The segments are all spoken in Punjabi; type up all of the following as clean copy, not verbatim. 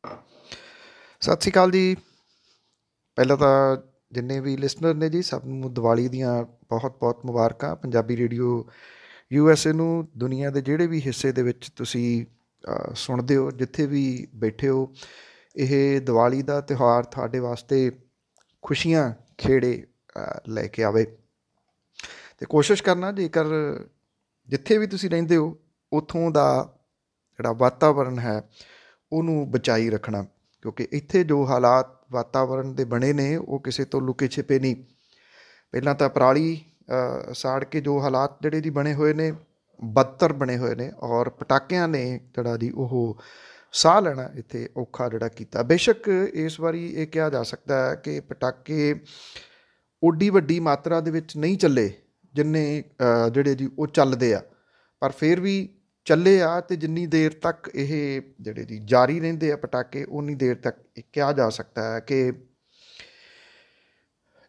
ਸਤਿ ਸ਼੍ਰੀ ਅਕਾਲ ਜੀ। ਪਹਿਲਾਂ ਤਾਂ ਜਿੰਨੇ ਵੀ ਲਿਸਨਰ ਨੇ ਜੀ, ਸਭ ਨੂੰ ਦੀਵਾਲੀ ਦੀਆਂ ਬਹੁਤ-ਬਹੁਤ ਮੁਬਾਰਕਾਂ। ਪੰਜਾਬੀ ਰੇਡੀਓ USA ਨੂੰ ਦੁਨੀਆ ਦੇ ਜਿਹੜੇ ਵੀ ਹਿੱਸੇ ਦੇ ਵਿੱਚ ਤੁਸੀਂ ਸੁਣਦੇ ਹੋ, ਜਿੱਥੇ ਵੀ ਬੈਠੇ ਹੋ, ਇਹ ਦੀਵਾਲੀ ਦਾ ਤਿਉਹਾਰ ਤੁਹਾਡੇ ਵਾਸਤੇ ਖੁਸ਼ੀਆਂ ਖੇੜੇ ਲੈ ਕੇ ਆਵੇ। ਅਤੇ ਕੋਸ਼ਿਸ਼ ਕਰਨਾ, ਜੇਕਰ ਜਿੱਥੇ ਵੀ ਤੁਸੀਂ ਰਹਿੰਦੇ ਹੋ ਉੱਥੋਂ ਦਾ ਜਿਹੜਾ ਵਾਤਾਵਰਨ ਹੈ ਉਹਨੂੰ ਬਚਾਈ ਰੱਖਣਾ, ਕਿਉਂਕਿ ਇੱਥੇ ਜੋ ਹਾਲਾਤ ਵਾਤਾਵਰਨ ਦੇ ਬਣੇ ਨੇ ਉਹ ਕਿਸੇ ਤੋਂ ਲੁਕੇ ਛਿਪੇ ਨਹੀਂ। ਪਹਿਲਾਂ ਤਾਂ ਪਰਾਲੀ ਸਾੜ ਕੇ ਜੋ ਹਾਲਾਤ ਜਿਹੜੇ ਜੀ ਬਣੇ ਹੋਏ ਨੇ, ਬਦਤਰ ਬਣੇ ਹੋਏ ਨੇ, ਔਰ ਪਟਾਕਿਆਂ ਨੇ ਜਿਹੜਾ ਜੀ ਉਹ ਸਾਹ ਲੈਣਾ ਇੱਥੇ ਔਖਾ ਜਿਹੜਾ ਕੀਤਾ। ਬੇਸ਼ੱਕ ਇਸ ਵਾਰੀ ਇਹ ਕਿਹਾ ਜਾ ਸਕਦਾ ਹੈ ਕਿ ਪਟਾਕੇ ਓਡੀ ਵੱਡੀ ਮਾਤਰਾ ਦੇ ਵਿੱਚ ਨਹੀਂ ਚੱਲੇ ਜਿੰਨੇ ਜਿਹੜੇ ਜੀ ਉਹ ਚੱਲਦੇ ਆ, ਪਰ ਫਿਰ ਵੀ ਚੱਲੇ ਆ। ਅਤੇ ਜਿੰਨੀ ਦੇਰ ਤੱਕ ਇਹ ਜਿਹੜੇ ਜੀ ਜਾਰੀ ਰਹਿੰਦੇ ਆ ਪਟਾਕੇ, ਉਨੀ ਦੇਰ ਤੱਕ ਇਹ ਕਿਹਾ ਜਾ ਸਕਦਾ ਹੈ ਕਿ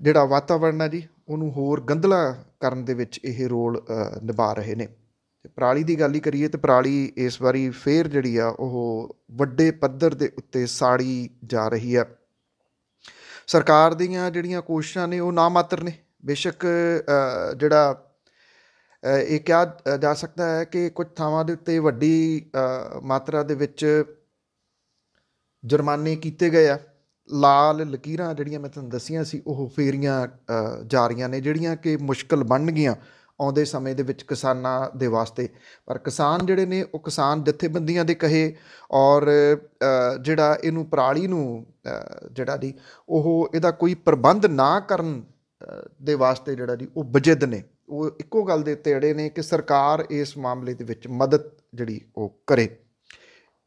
ਜਿਹੜਾ ਵਾਤਾਵਰਨ ਹੈ ਜੀ ਉਹਨੂੰ ਹੋਰ ਗੰਧਲਾ ਕਰਨ ਦੇ ਵਿੱਚ ਇਹ ਰੋਲ ਨਿਭਾ ਰਹੇ ਨੇ। ਅਤੇ ਪਰਾਲੀ ਦੀ ਗੱਲ ਹੀ ਕਰੀਏ ਤਾਂ ਪਰਾਲੀ ਇਸ ਵਾਰੀ ਫੇਰ ਜਿਹੜੀ ਆ ਉਹ ਵੱਡੇ ਪੱਧਰ ਦੇ ਉੱਤੇ ਸਾੜੀ ਜਾ ਰਹੀ ਆ। ਸਰਕਾਰ ਦੀਆਂ ਜਿਹੜੀਆਂ ਕੋਸ਼ਿਸ਼ਾਂ ਨੇ ਉਹ ਨਾ ਮਾਤਰ ਨੇ। ਬੇਸ਼ੱਕ ਜਿਹੜਾ ਇਹ ਕਿਹਾ ਜਾ ਸਕਦਾ ਹੈ ਕਿ ਕੁਝ ਥਾਵਾਂ ਦੇ ਉੱਤੇ ਵੱਡੀ ਮਾਤਰਾ ਦੇ ਵਿੱਚ ਜੁਰਮਾਨੇ ਕੀਤੇ ਗਏ ਆ। ਲਾਲ ਲਕੀਰਾਂ ਜਿਹੜੀਆਂ ਮੈਂ ਤੁਹਾਨੂੰ ਦੱਸੀਆਂ ਸੀ ਉਹ ਫੇਰੀਆਂ ਜਾ ਰਹੀਆਂ ਨੇ, ਜਿਹੜੀਆਂ ਕਿ ਮੁਸ਼ਕਿਲ ਬਣਨਗੀਆਂ ਆਉਂਦੇ ਸਮੇਂ ਦੇ ਵਿੱਚ ਕਿਸਾਨਾਂ ਦੇ ਵਾਸਤੇ। ਪਰ ਕਿਸਾਨ ਜਿਹੜੇ ਨੇ ਉਹ ਕਿਸਾਨ ਜਥੇਬੰਦੀਆਂ ਦੇ ਕਹੇ ਔਰ ਜਿਹੜਾ ਇਹਨੂੰ ਪਰਾਲੀ ਨੂੰ ਜਿਹੜਾ ਜੀ ਉਹ ਇਹਦਾ ਕੋਈ ਪ੍ਰਬੰਧ ਨਾ ਕਰਨ ਦੇ ਵਾਸਤੇ ਜਿਹੜਾ ਜੀ ਉਹ ਬਜਿੱਦ ਨੇ। ਉਹ ਇੱਕੋ ਗੱਲ ਦੇ ਉੱਤੇ ਅੜੇ ਨੇ ਕਿ ਸਰਕਾਰ ਇਸ ਮਾਮਲੇ ਦੇ ਵਿੱਚ ਮਦਦ ਜਿਹੜੀ ਉਹ ਕਰੇ।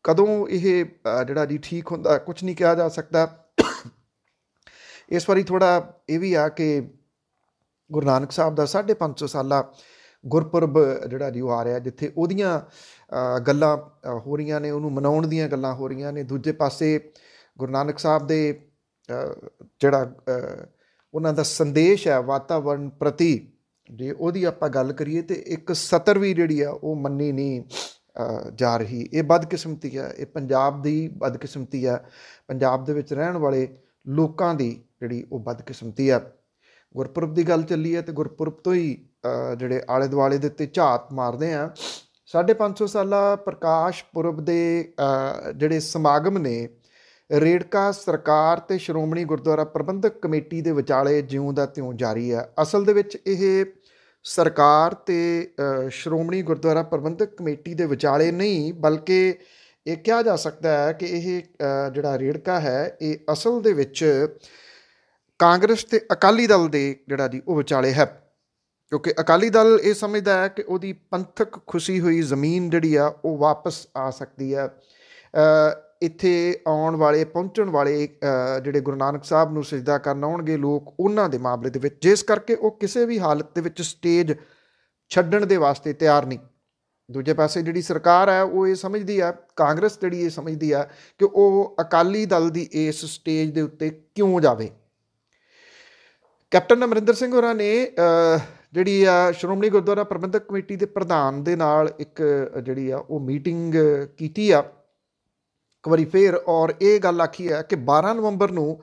ਕਦੋਂ ਇਹ ਜਿਹੜਾ ਜੀ ਠੀਕ ਹੁੰਦਾ ਕੁਛ ਨਹੀਂ ਕਿਹਾ ਜਾ ਸਕਦਾ। ਇਸ ਵਾਰੀ ਥੋੜ੍ਹਾ ਇਹ ਵੀ ਆ ਕਿ ਗੁਰੂ ਨਾਨਕ ਸਾਹਿਬ ਦਾ 550 ਸਾਲਾ ਗੁਰਪੁਰਬ ਜਿਹੜਾ ਜੀ ਉਹ ਆ ਰਿਹਾ, ਜਿੱਥੇ ਉਹਦੀਆਂ ਗੱਲਾਂ ਹੋ ਰਹੀਆਂ ਨੇ, ਉਹਨੂੰ ਮਨਾਉਣ ਦੀਆਂ ਗੱਲਾਂ ਹੋ ਰਹੀਆਂ ਨੇ। ਦੂਜੇ ਪਾਸੇ ਗੁਰੂ ਨਾਨਕ ਸਾਹਿਬ ਦੇ ਜਿਹੜਾ ਉਹਨਾਂ ਦਾ ਸੰਦੇਸ਼ ਹੈ ਵਾਤਾਵਰਨ ਪ੍ਰਤੀ, ਜੇ ਉਹਦੀ ਆਪਾਂ ਗੱਲ ਕਰੀਏ ਤਾਂ ਇੱਕ ਸਤਰ ਵੀ ਜਿਹੜੀ ਆ ਉਹ ਮੰਨੀ ਨਹੀਂ ਜਾ ਰਹੀ। ਇਹ ਬਦਕਿਸਮਤੀ ਹੈ, ਇਹ ਪੰਜਾਬ ਦੀ ਬਦਕਿਸਮਤੀ ਹੈ, ਪੰਜਾਬ ਦੇ ਵਿੱਚ ਰਹਿਣ ਵਾਲੇ ਲੋਕਾਂ ਦੀ ਜਿਹੜੀ ਉਹ ਬਦਕਿਸਮਤੀ ਆ। ਗੁਰਪੁਰਬ ਦੀ ਗੱਲ ਚੱਲੀ ਹੈ ਅਤੇ ਗੁਰਪੁਰਬ ਤੋਂ ਹੀ ਜਿਹੜੇ ਆਲੇ ਦੁਆਲੇ ਦੇ ਉੱਤੇ ਝਾਤ ਮਾਰਦੇ ਆ। 550 ਸਾਲਾ ਪ੍ਰਕਾਸ਼ ਪੁਰਬ ਦੇ ਜਿਹੜੇ ਸਮਾਗਮ ਨੇ ਰੇੜਕਾ ਸਰਕਾਰ ਅਤੇ ਸ਼੍ਰੋਮਣੀ ਗੁਰਦੁਆਰਾ ਪ੍ਰਬੰਧਕ ਕਮੇਟੀ ਦੇ ਵਿਚਾਲੇ ਜਿਉਂ ਦਾ ਤਿਉਂ ਜਾਰੀ ਹੈ। ਅਸਲ ਦੇ ਵਿੱਚ ਇਹ ਸਰਕਾਰ ਅਤੇ ਸ਼੍ਰੋਮਣੀ ਗੁਰਦੁਆਰਾ ਪ੍ਰਬੰਧਕ ਕਮੇਟੀ ਦੇ ਵਿਚਾਲੇ ਨਹੀਂ, ਬਲਕਿ ਇਹ ਕਿਹਾ ਜਾ ਸਕਦਾ ਹੈ ਕਿ ਇਹ ਜਿਹੜਾ ਰੇੜਕਾ ਹੈ ਇਹ ਅਸਲ ਦੇ ਵਿੱਚ ਕਾਂਗਰਸ ਅਤੇ ਅਕਾਲੀ ਦਲ ਦੇ ਜਿਹੜਾ ਜੀ ਉਹ ਵਿਚਾਲੇ ਹੈ। ਕਿਉਂਕਿ ਅਕਾਲੀ ਦਲ ਇਹ ਸਮਝਦਾ ਹੈ ਕਿ ਉਹਦੀ ਪੰਥਕ ਖੁਸ਼ੀ ਹੋਈ ਜ਼ਮੀਨ ਜਿਹੜੀ ਆ ਉਹ ਵਾਪਸ ਆ ਸਕਦੀ ਹੈ। ਇੱਥੇ ਆਉਣ ਵਾਲੇ ਪਹੁੰਚਣ ਵਾਲੇ ਜਿਹੜੇ ਗੁਰੂ ਨਾਨਕ ਸਾਹਿਬ ਨੂੰ ਸਜਦਾ ਕਰਨ ਆਉਣਗੇ ਲੋਕ, ਉਹਨਾਂ ਦੇ ਮਾਮਲੇ ਦੇ ਵਿੱਚ, ਜਿਸ ਕਰਕੇ ਉਹ ਕਿਸੇ ਵੀ ਹਾਲਤ ਦੇ ਵਿੱਚ ਸਟੇਜ ਛੱਡਣ ਦੇ ਵਾਸਤੇ ਤਿਆਰ ਨਹੀਂ। ਦੂਜੇ ਪਾਸੇ ਜਿਹੜੀ ਸਰਕਾਰ ਹੈ ਉਹ ਇਹ ਸਮਝਦੀ ਆ, ਕਾਂਗਰਸ ਜਿਹੜੀ ਇਹ ਸਮਝਦੀ ਆ ਕਿ ਉਹ ਅਕਾਲੀ ਦਲ ਦੀ ਇਸ ਸਟੇਜ ਦੇ ਉੱਤੇ ਕਿਉਂ ਜਾਵੇ। ਕੈਪਟਨ ਅਮਰਿੰਦਰ ਸਿੰਘ ਹੋਰਾਂ ਨੇ ਜਿਹੜੀ ਆ ਸ਼੍ਰੋਮਣੀ ਗੁਰਦੁਆਰਾ ਪ੍ਰਬੰਧਕ ਕਮੇਟੀ ਦੇ ਪ੍ਰਧਾਨ ਦੇ ਨਾਲ ਇੱਕ ਜਿਹੜੀ ਆ ਉਹ ਮੀਟਿੰਗ ਕੀਤੀ ਆ ਇੱਕ ਵਾਰੀ ਫੇਰ, ਔਰ ਇਹ ਗੱਲ ਆਖੀ ਹੈ ਕਿ 12 ਨਵੰਬਰ ਨੂੰ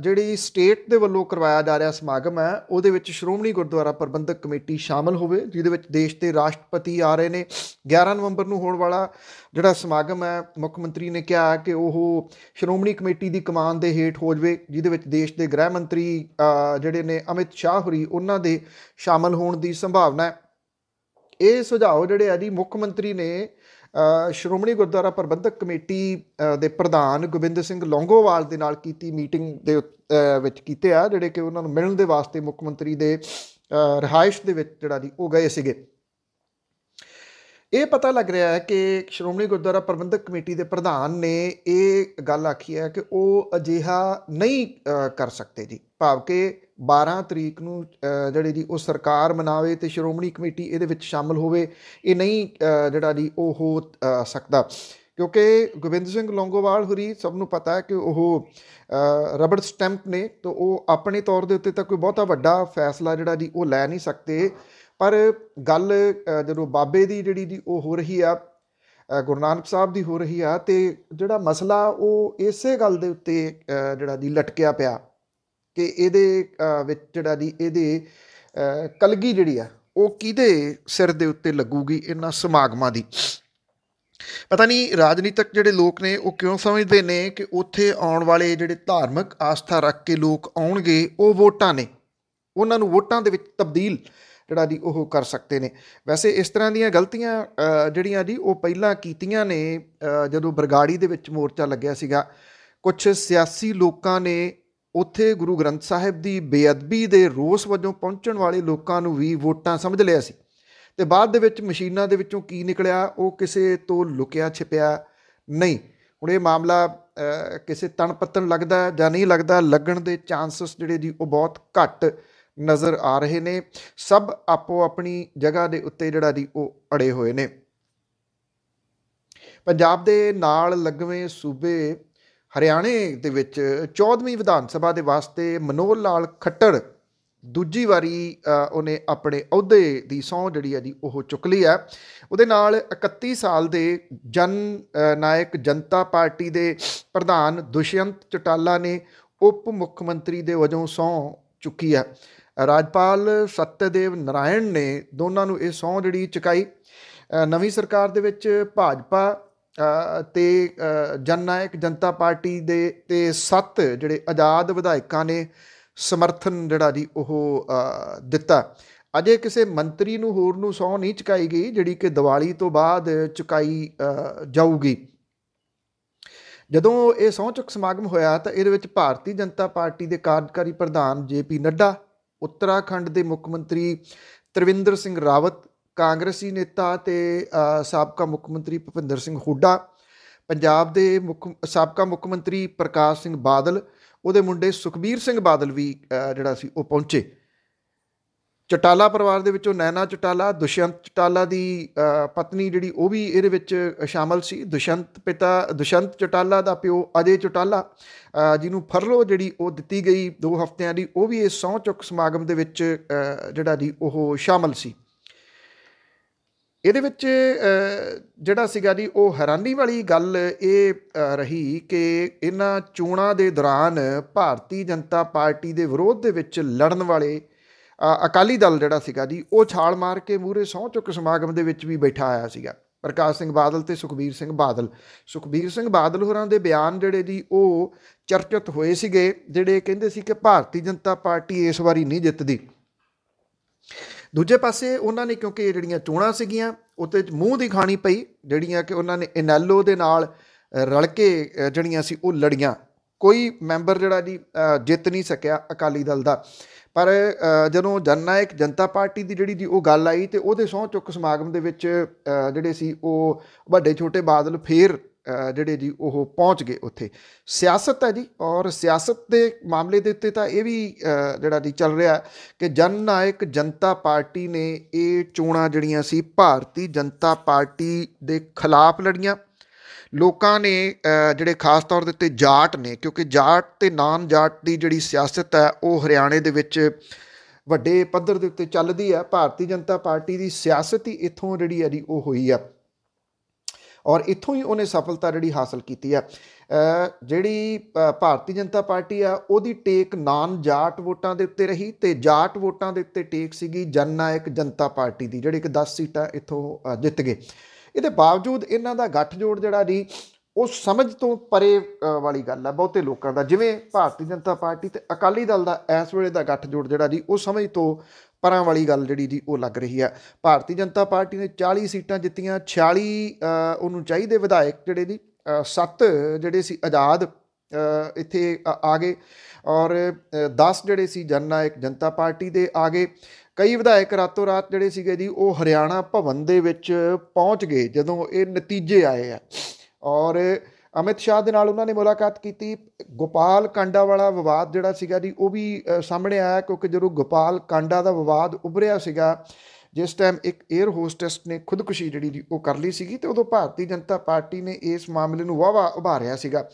ਜਿਹੜੀ ਸਟੇਟ ਦੇ ਵੱਲੋਂ ਕਰਵਾਇਆ ਜਾ ਰਿਹਾ ਸਮਾਗਮ ਹੈ ਉਹਦੇ ਵਿੱਚ ਸ਼੍ਰੋਮਣੀ ਗੁਰਦੁਆਰਾ ਪ੍ਰਬੰਧਕ ਕਮੇਟੀ ਸ਼ਾਮਲ ਹੋਵੇ, ਜਿਹਦੇ ਵਿੱਚ ਦੇਸ਼ ਦੇ ਰਾਸ਼ਟਰਪਤੀ ਆ ਰਹੇ ਨੇ। 11 ਨਵੰਬਰ ਨੂੰ ਹੋਣ ਵਾਲਾ ਜਿਹੜਾ ਸਮਾਗਮ ਹੈ, ਮੁੱਖ ਮੰਤਰੀ ਨੇ ਕਿਹਾ ਕਿ ਉਹ ਸ਼੍ਰੋਮਣੀ ਕਮੇਟੀ ਦੀ ਕਮਾਨ ਦੇ ਹੇਠ ਹੋ ਜਾਵੇ, ਜਿਹਦੇ ਵਿੱਚ ਦੇਸ਼ ਦੇ ਗ੍ਰਹਿ ਮੰਤਰੀ ਜਿਹੜੇ ਨੇ ਅਮਿਤ ਸ਼ਾਹ ਹੋਰੀ, ਉਹਨਾਂ ਦੇ ਸ਼ਾਮਲ ਹੋਣ ਦੀ ਸੰਭਾਵਨਾ ਹੈ। ਇਹ ਸੁਝਾਅ ਜਿਹੜੇ ਆ ਜੀ ਮੁੱਖ ਮੰਤਰੀ ਨੇ ਸ਼੍ਰੋਮਣੀ ਗੁਰਦੁਆਰਾ ਪ੍ਰਬੰਧਕ ਕਮੇਟੀ ਦੇ ਪ੍ਰਧਾਨ ਗੋਬਿੰਦ ਸਿੰਘ ਲੌਂਗੋਵਾਲ ਦੇ ਨਾਲ ਕੀਤੀ ਮੀਟਿੰਗ ਦੇ ਵਿੱਚ ਕੀਤੇ ਆ, ਜਿਹੜੇ ਕਿ ਉਹਨਾਂ ਨੂੰ ਮਿਲਣ ਦੇ ਵਾਸਤੇ ਮੁੱਖ ਮੰਤਰੀ ਦੇ ਰਿਹਾਇਸ਼ ਦੇ ਵਿੱਚ ਜਿਹੜਾ ਜੀ ਉਹ ਗਏ ਸੀਗੇ। ਇਹ ਪਤਾ ਲੱਗ ਰਿਹਾ ਹੈ ਕਿ ਸ਼੍ਰੋਮਣੀ ਗੁਰਦੁਆਰਾ ਪ੍ਰਬੰਧਕ ਕਮੇਟੀ ਦੇ ਪ੍ਰਧਾਨ ਨੇ ਇਹ ਗੱਲ ਆਖੀ ਹੈ ਕਿ ਉਹ ਅਜਿਹਾ ਨਹੀਂ ਕਰ ਸਕਦੇ ਜੀ, ਭਾਵ ਕਿ 12 ਤਰੀਕ ਨੂੰ ਜਿਹੜੀ ਜੀ ਉਹ ਸਰਕਾਰ ਮਨਾਵੇ ਅਤੇ ਸ਼੍ਰੋਮਣੀ ਕਮੇਟੀ ਇਹਦੇ ਵਿੱਚ ਸ਼ਾਮਲ ਹੋਵੇ। ਇਹ ਨਹੀਂ ਜਿਹੜਾ ਜੀ ਉਹ ਹੋ ਸਕਦਾ, ਕਿਉਂਕਿ ਗੋਬਿੰਦ ਸਿੰਘ ਲੌਂਗੋਵਾਲ ਹੋਰੀ ਸਭ ਨੂੰ ਪਤਾ ਹੈ ਕਿ ਉਹ ਰਬੜ ਸਟੈਂਪ ਨੇ, ਤਾਂ ਉਹ ਆਪਣੇ ਤੌਰ ਦੇ ਉੱਤੇ ਤਾਂ ਕੋਈ ਬਹੁਤਾ ਵੱਡਾ ਫੈਸਲਾ ਜਿਹੜਾ ਜੀ ਉਹ ਲੈ ਨਹੀਂ ਸਕਦੇ। ਪਰ ਗੱਲ ਜਦੋਂ ਬਾਬੇ ਦੀ ਜਿਹੜੀ ਜੀ ਉਹ ਹੋ ਰਹੀ ਆ ਗੁਰੂ ਨਾਨਕ ਸਾਹਿਬ ਦੀ ਹੋ ਰਹੀ ਆ, ਤੇ ਜਿਹੜਾ ਮਸਲਾ ਉਹ ਇਸੇ ਗੱਲ ਦੇ ਉੱਤੇ ਜਿਹੜਾ ਦੀ ਲਟਕਿਆ ਪਿਆ ਕਿ ਇਹਦੇ ਵਿੱਚ ਜਿਹੜਾ ਦੀ ਇਹਦੇ ਕਲਗੀ ਜਿਹੜੀ ਆ ਉਹ ਕਿਹਦੇ ਸਿਰ ਦੇ ਉੱਤੇ ਲੱਗੂਗੀ, ਇਹਨਾਂ ਸਮਾਗਮਾਂ ਦੀ। ਪਤਾ ਨਹੀਂ ਰਾਜਨੀਤਿਕ ਜਿਹੜੇ ਲੋਕ ਨੇ ਉਹ ਕਿਉਂ ਸਮਝਦੇ ਨੇ ਕਿ ਉੱਥੇ ਆਉਣ ਵਾਲੇ ਜਿਹੜੇ ਧਾਰਮਿਕ ਆਸਥਾ ਰੱਖ ਕੇ ਲੋਕ ਆਉਣਗੇ, ਉਹ ਵੋਟਾਂ ਨੇ, ਉਹਨਾਂ ਨੂੰ ਵੋਟਾਂ ਦੇ ਵਿੱਚ ਤਬਦੀਲ ਜਿਹੜਾ ਦੀ ਉਹ ਕਰ ਸਕਦੇ ਨੇ। ਵੈਸੇ ਇਸ ਤਰ੍ਹਾਂ ਦੀਆਂ ਗਲਤੀਆਂ ਜਿਹੜੀਆਂ ਜੀ ਉਹ ਪਹਿਲਾਂ ਕੀਤੀਆਂ ਨੇ। ਜਦੋਂ ਬਰਗਾੜੀ ਦੇ ਵਿੱਚ ਮੋਰਚਾ ਲੱਗਿਆ ਸੀਗਾ, ਕੁਛ ਸਿਆਸੀ ਲੋਕਾਂ ਨੇ ਉੱਥੇ ਗੁਰੂ ਗ੍ਰੰਥ ਸਾਹਿਬ ਦੀ ਬੇਅਦਬੀ ਦੇ ਰੋਸ ਵਜੋਂ ਪਹੁੰਚਣ ਵਾਲੇ ਲੋਕਾਂ ਨੂੰ ਵੀ ਵੋਟਾਂ ਸਮਝ ਲਿਆ ਸੀ, ਅਤੇ ਬਾਅਦ ਦੇ ਵਿੱਚ ਮਸ਼ੀਨਾਂ ਦੇ ਵਿੱਚੋਂ ਕੀ ਨਿਕਲਿਆ ਉਹ ਕਿਸੇ ਤੋਂ ਲੁਕਿਆ ਛਿਪਿਆ ਨਹੀਂ। ਹੁਣ ਇਹ ਮਾਮਲਾ ਕਿਸੇ ਤਣ ਪੱਤਣ ਲੱਗਦਾ ਜਾਂ ਨਹੀਂ ਲੱਗਦਾ, ਲੱਗਣ ਦੇ ਚਾਂਸਸ ਜਿਹੜੇ ਜੀ ਉਹ ਬਹੁਤ ਘੱਟ ਨਜ਼ਰ ਆ ਰਹੇ ਨੇ। ਸਭ ਆਪੋ ਆਪਣੀ ਜਗ੍ਹਾ ਦੇ ਉੱਤੇ ਜਿਹੜਾ ਜੀ ਉਹ ਅੜੇ ਹੋਏ ਨੇ। ਪੰਜਾਬ ਦੇ ਨਾਲ ਲੱਗਵੇਂ ਸੂਬੇ ਹਰਿਆਣੇ ਦੇ ਵਿੱਚ 14ਵੀਂ ਵਿਧਾਨ ਸਭਾ ਦੇ ਵਾਸਤੇ ਮਨੋਹਰ ਲਾਲ ਖੱਟੜ ਦੂਜੀ ਵਾਰੀ ਉਹਨੇ ਆਪਣੇ ਅਹੁਦੇ ਦੀ ਸਹੁੰ ਜਿਹੜੀ ਹੈ ਜੀ ਉਹ ਚੁੱਕ ਲਈ ਹੈ। ਉਹਦੇ ਨਾਲ 31 ਸਾਲ ਦੇ ਜਨ ਨਾਇਕ ਜਨਤਾ ਪਾਰਟੀ ਦੇ ਪ੍ਰਧਾਨ ਦੁਸ਼ਯੰਤ ਚੌਟਾਲਾ ਨੇ ਉਪ ਮੁੱਖ ਮੰਤਰੀ ਦੇ ਵਜੋਂ ਸਹੁੰ ਚੁੱਕੀ ਹੈ। ਰਾਜਪਾਲ ਸੱਤਯਦੇਵ ਨਾਰਾਇਣ ਨੇ ਦੋਨਾਂ ਨੂੰ ਇਹ ਸਹੁੰ ਜਿਹੜੀ ਚੁਕਾਈ। ਨਵੀਂ ਸਰਕਾਰ ਦੇ ਵਿੱਚ ਭਾਜਪਾ ਅਤੇ ਜਨ ਨਾਇਕ ਜਨਤਾ ਪਾਰਟੀ ਦੇ ਤੇ 7 ਜਿਹੜੇ ਆਜ਼ਾਦ ਵਿਧਾਇਕਾਂ ਨੇ ਸਮਰਥਨ ਜਿਹੜਾ ਜੀ ਉਹ ਦਿੱਤਾ। ਅਜੇ ਕਿਸੇ ਮੰਤਰੀ ਨੂੰ ਹੋਰ ਨੂੰ ਸਹੁੰ ਨਹੀਂ ਚੁਕਾਈ ਗਈ, ਜਿਹੜੀ ਕਿ ਦੀਵਾਲੀ ਤੋਂ ਬਾਅਦ ਚੁਕਾਈ ਜਾਊਗੀ। ਜਦੋਂ ਇਹ ਸਹੁੰ ਚੁੱਕ ਸਮਾਗਮ ਹੋਇਆ ਤਾਂ ਇਹਦੇ ਵਿੱਚ ਭਾਰਤੀ ਜਨਤਾ ਪਾਰਟੀ ਦੇ ਕਾਰਜਕਾਰੀ ਪ੍ਰਧਾਨ JP ਨੱਡਾ, ਉੱਤਰਾਖੰਡ ਦੇ ਮੁੱਖ ਮੰਤਰੀ ਤ੍ਰਿਵਿੰਦਰ ਸਿੰਘ ਰਾਵਤ, ਕਾਂਗਰਸੀ ਨੇਤਾ ਅਤੇ ਸਾਬਕਾ ਮੁੱਖ ਮੰਤਰੀ ਭੁਪਿੰਦਰ ਸਿੰਘ ਹੁੱਡਾ, ਪੰਜਾਬ ਦੇ ਸਾਬਕਾ ਮੁੱਖ ਮੰਤਰੀ ਪ੍ਰਕਾਸ਼ ਸਿੰਘ ਬਾਦਲ, ਉਹਦੇ ਮੁੰਡੇ ਸੁਖਬੀਰ ਸਿੰਘ ਬਾਦਲ ਵੀ ਜਿਹੜਾ ਸੀ ਉਹ ਪਹੁੰਚੇ। ਚੌਟਾਲਾ ਪਰਿਵਾਰ ਦੇ ਵਿੱਚੋਂ ਨੈਨਾ ਚੌਟਾਲਾ, ਦੁਸ਼ਯੰਤ ਚੌਟਾਲਾ ਦੀ ਪਤਨੀ ਜਿਹੜੀ ਉਹ ਵੀ ਇਹਦੇ ਵਿੱਚ ਸ਼ਾਮਲ ਸੀ। ਦੁਸ਼ਯੰਤ ਚੌਟਾਲਾ ਦਾ ਪਿਓ ਅਜੇ ਚੌਟਾਲਾ, ਜਿਹਨੂੰ ਫਰਲੋ ਜਿਹੜੀ ਉਹ ਦਿੱਤੀ ਗਈ 2 ਹਫ਼ਤਿਆਂ ਦੀ, ਉਹ ਵੀ ਇਸ ਸਹੁੰ ਚੁੱਕ ਸਮਾਗਮ ਦੇ ਵਿੱਚ ਜਿਹੜਾ ਜੀ ਉਹ ਸ਼ਾਮਲ ਸੀ। ਇਹਦੇ ਵਿੱਚ ਜਿਹੜਾ ਸੀਗਾ ਜੀ ਉਹ ਹੈਰਾਨੀ ਵਾਲੀ ਗੱਲ ਇਹ ਰਹੀ ਕਿ ਇਹਨਾਂ ਚੋਣਾਂ ਦੇ ਦੌਰਾਨ ਭਾਰਤੀ ਜਨਤਾ ਪਾਰਟੀ ਦੇ ਵਿਰੋਧ ਦੇ ਵਿੱਚ ਲੜਨ ਵਾਲੇ ਅਕਾਲੀ ਦਲ ਜਿਹੜਾ ਸੀਗਾ ਜੀ ਉਹ ਛਾਲ ਮਾਰ ਕੇ ਮੂਹਰੇ ਸਹੁੰ ਚੁੱਕ ਸਮਾਗਮ ਦੇ ਵਿੱਚ ਵੀ ਬੈਠਾ ਆਇਆ ਸੀਗਾ। ਪ੍ਰਕਾਸ਼ ਸਿੰਘ ਬਾਦਲ ਅਤੇ ਸੁਖਬੀਰ ਸਿੰਘ ਬਾਦਲ ਹੋਰਾਂ ਦੇ ਬਿਆਨ ਜਿਹੜੇ ਜੀ ਉਹ ਚਰਚਿਤ ਹੋਏ ਸੀਗੇ, ਜਿਹੜੇ ਕਹਿੰਦੇ ਸੀ ਕਿ ਭਾਰਤੀ ਜਨਤਾ ਪਾਰਟੀ ਇਸ ਵਾਰੀ ਨਹੀਂ ਜਿੱਤਦੀ। ਦੂਜੇ ਪਾਸੇ ਉਹਨਾਂ ਨੇ, ਕਿਉਂਕਿ ਇਹ ਜਿਹੜੀਆਂ ਚੋਣਾਂ ਸੀਗੀਆਂ ਉਹਦੇ 'ਚ ਮੂੰਹ ਦੀ ਖਾਣੀ ਪਈ, ਜਿਹੜੀਆਂ ਕਿ ਉਹਨਾਂ ਨੇ ਇਨੈਲੋ ਦੇ ਨਾਲ ਰਲ ਕੇ ਜਿਹੜੀਆਂ ਸੀ ਉਹ ਲੜੀਆਂ। ਕੋਈ ਮੈਂਬਰ ਜਿਹੜਾ ਜੀ ਜਿੱਤ ਨਹੀਂ ਸਕਿਆ ਅਕਾਲੀ ਦਲ ਦਾ। ਪਰ ਜਦੋਂ ਜਨ ਨਾਇਕ ਜਨਤਾ ਪਾਰਟੀ ਦੀ ਜਿਹੜੀ ਜੀ ਉਹ ਗੱਲ ਆਈ ਅਤੇ ਉਹਦੇ ਸਹੁੰ ਚੁੱਕ ਸਮਾਗਮ ਦੇ ਵਿੱਚ ਜਿਹੜੇ ਸੀ ਉਹ ਵੱਡੇ ਛੋਟੇ ਬਾਦਲ ਫੇਰ ਜਿਹੜੇ ਜੀ ਉਹ ਪਹੁੰਚ ਗਏ ਉੱਥੇ। ਸਿਆਸਤ ਹੈ ਜੀ, ਔਰ ਸਿਆਸਤ ਦੇ ਮਾਮਲੇ ਦੇ ਉੱਤੇ ਤਾਂ ਇਹ ਵੀ ਜਿਹੜਾ ਜੀ ਚੱਲ ਰਿਹਾ ਕਿ ਜਨ ਨਾਇਕ ਜਨਤਾ ਪਾਰਟੀ ਨੇ ਇਹ ਚੋਣਾਂ ਜਿਹੜੀਆਂ ਸੀ ਭਾਰਤੀ ਜਨਤਾ ਪਾਰਟੀ ਦੇ ਖਿਲਾਫ ਲੜੀਆਂ। ਲੋਕਾਂ ਨੇ ਜਿਹੜੇ ਖਾਸ ਤੌਰ ਦੇ ਉੱਤੇ ਜਾਟ ਨੇ, ਕਿਉਂਕਿ ਜਾਟ ਅਤੇ ਨਾਨ ਜਾਟ ਦੀ ਜਿਹੜੀ ਸਿਆਸਤ ਹੈ ਉਹ ਹਰਿਆਣੇ ਦੇ ਵਿੱਚ ਵੱਡੇ ਪੱਧਰ ਦੇ ਉੱਤੇ ਚੱਲਦੀ ਹੈ। ਭਾਰਤੀ ਜਨਤਾ ਪਾਰਟੀ ਦੀ ਸਿਆਸਤ ਹੀ ਇੱਥੋਂ ਜਿਹੜੀ ਹੈ ਜੀ ਉਹ ਹੋਈ ਆ, ਔਰ ਇੱਥੋਂ ਹੀ ਉਹਨੇ ਸਫਲਤਾ ਜਿਹੜੀ ਹਾਸਲ ਕੀਤੀ ਆ। ਜਿਹੜੀ ਭਾਰਤੀ ਜਨਤਾ ਪਾਰਟੀ ਆ ਉਹਦੀ ਟੇਕ ਨਾਨ ਜਾਟ ਵੋਟਾਂ ਦੇ ਉੱਤੇ ਰਹੀ, ਅਤੇ ਜਾਟ ਵੋਟਾਂ ਦੇ ਉੱਤੇ ਟੇਕ ਸੀਗੀ ਜਨ ਨਾਇਕ ਜਨਤਾ ਪਾਰਟੀ ਦੀ, ਜਿਹੜੇ ਕਿ 10 ਸੀਟਾਂ ਇੱਥੋਂ ਜਿੱਤ ਗਏ। ਇਹਦੇ ਬਾਵਜੂਦ ਇਹਨਾਂ ਦਾ ਗੱਠਜੋੜ ਜਿਹੜਾ ਜੀ ਉਹ ਸਮਝ ਤੋਂ ਪਰੇ ਵਾਲੀ ਗੱਲ ਹੈ ਬਹੁਤੇ ਲੋਕਾਂ ਦਾ। ਜਿਵੇਂ ਭਾਰਤੀ ਜਨਤਾ ਪਾਰਟੀ ਅਤੇ ਅਕਾਲੀ ਦਲ ਦਾ ਇਸ ਵੇਲੇ ਦਾ ਗੱਠਜੋੜ ਜਿਹੜਾ ਜੀ ਉਹ ਸਮਝ ਤੋਂ ਪਰਾਂ ਵਾਲੀ ਗੱਲ ਜਿਹੜੀ ਜੀ ਉਹ ਲੱਗ ਰਹੀ ਹੈ। ਭਾਰਤੀ ਜਨਤਾ ਪਾਰਟੀ ਨੇ 40 ਸੀਟਾਂ ਜਿੱਤੀਆਂ, 46 ਉਹਨੂੰ ਚਾਹੀਦੇ ਵਿਧਾਇਕ ਜਿਹੜੇ ਜੀ 7 ਜਿਹੜੇ ਸੀ ਆਜ਼ਾਦ ਇੱਥੇ ਆ ਗਏ, ਔਰ 10 ਜਿਹੜੇ ਸੀ ਜਨ ਨਾਇਕ ਜਨਤਾ ਪਾਰਟੀ ਦੇ ਆ ਗਏ। ਕਈ ਵਿਧਾਇਕ ਰਾਤੋਂ ਰਾਤ ਜਿਹੜੇ ਸੀਗੇ ਜੀ ਉਹ ਹਰਿਆਣਾ ਭਵਨ ਦੇ ਵਿੱਚ ਪਹੁੰਚ ਗਏ ਜਦੋਂ ਇਹ ਨਤੀਜੇ ਆਏ ਆ, ਔਰ ਅਮਿਤ ਸ਼ਾਹ ਦੇ ਨਾਲ ਉਹਨਾਂ ਨੇ ਮੁਲਾਕਾਤ ਕੀਤੀ। ਗੋਪਾਲ ਕਾਂਡਾ ਵਾਲਾ ਵਿਵਾਦ ਜਿਹੜਾ ਸੀਗਾ ਜੀ ਉਹ ਵੀ ਸਾਹਮਣੇ ਆਇਆ, ਕਿਉਂਕਿ ਜਦੋਂ ਗੋਪਾਲ ਕਾਂਡਾ ਦਾ ਵਿਵਾਦ ਉੱਭਰਿਆ ਸੀਗਾ, ਜਿਸ ਟਾਈਮ ਇੱਕ ਏਅਰ ਹੋਸਟੈਸ ਨੇ ਖੁਦਕੁਸ਼ੀ ਜਿਹੜੀ ਜੀ ਉਹ ਕਰ ਲਈ ਸੀਗੀ, ਅਤੇ ਉਦੋਂ ਭਾਰਤੀ ਜਨਤਾ ਪਾਰਟੀ ਨੇ ਇਸ ਮਾਮਲੇ ਨੂੰ ਵਾਹਵਾ ਉਭਾਰਿਆ ਸੀਗਾ।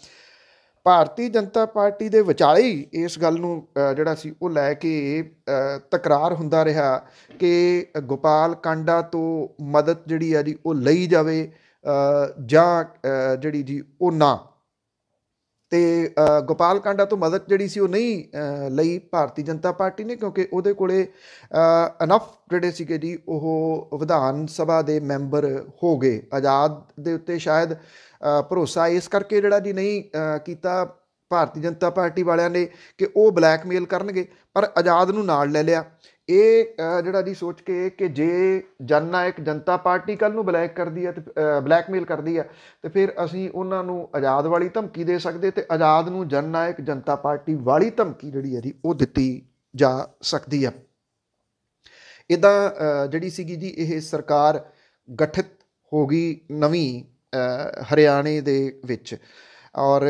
ਭਾਰਤੀ ਜਨਤਾ ਪਾਰਟੀ ਦੇ ਵਿਚਾਲੇ ਹੀ ਇਸ ਗੱਲ ਨੂੰ ਜਿਹੜਾ ਸੀ ਉਹ ਲੈ ਕੇ ਤਕਰਾਰ ਹੁੰਦਾ ਰਿਹਾ ਕਿ ਗੋਪਾਲ ਕਾਂਡਾ ਤੋਂ ਮਦਦ ਜਿਹੜੀ ਆ ਜੀ ਉਹ ਲਈ ਜਾਵੇ, ਜਾਂ ਜਿਹੜੀ ਜੀ ਉਹ ਨਾ। ਤੇ ਗੋਪਾਲ ਕਾਂਡਾ ਤੋਂ ਮਦਦ ਜਿਹੜੀ ਸੀ ਉਹ ਨਹੀਂ ਲਈ ਭਾਰਤੀ ਜਨਤਾ ਪਾਰਟੀ ਨੇ, ਕਿਉਂਕਿ ਉਹਦੇ ਕੋਲੇ ਅਨਫ ਜਿਹੜੇ ਸੀਗੇ ਜੀ ਉਹ ਵਿਧਾਨ ਸਭਾ ਦੇ ਮੈਂਬਰ ਹੋ ਗਏ। ਆਜ਼ਾਦ ਦੇ ਉੱਤੇ ਸ਼ਾਇਦ ਭਰੋਸਾ ਇਸ ਕਰਕੇ ਜਿਹੜਾ ਜੀ ਨਹੀਂ ਕੀਤਾ ਭਾਰਤੀ ਜਨਤਾ ਪਾਰਟੀ ਵਾਲਿਆਂ ਨੇ ਕਿ ਉਹ ਬਲੈਕਮੇਲ ਕਰਨਗੇ, ਪਰ ਆਜ਼ਾਦ ਨੂੰ ਨਾਲ ਲੈ ਲਿਆ। ਇਹ ਜਿਹੜਾ ਜੀ ਸੋਚ ਕੇ ਕਿ ਜੇ ਜਨ ਨਾਇਕ ਜਨਤਾ ਪਾਰਟੀ ਕੱਲ੍ਹ ਨੂੰ ਬਲੈਕਮੇਲ ਕਰਦੀ ਹੈ ਤੇ ਫਿਰ ਅਸੀਂ ਉਹਨਾਂ ਨੂੰ ਆਜ਼ਾਦ ਵਾਲੀ ਧਮਕੀ ਦੇ ਸਕਦੇ, ਤੇ ਆਜ਼ਾਦ ਨੂੰ ਜਨ ਨਾਇਕ ਜਨਤਾ ਪਾਰਟੀ ਵਾਲੀ ਧਮਕੀ ਜਿਹੜੀ ਹੈ ਜੀ ਉਹ ਦਿੱਤੀ ਜਾ ਸਕਦੀ ਆ। ਇੱਦਾਂ ਜਿਹੜੀ ਸੀਗੀ ਜੀ ਇਹ ਸਰਕਾਰ ਗਠਿਤ ਹੋ ਗਈ ਨਵੀਂ ਹਰਿਆਣੇ ਦੇ ਵਿੱਚ, ਔਰ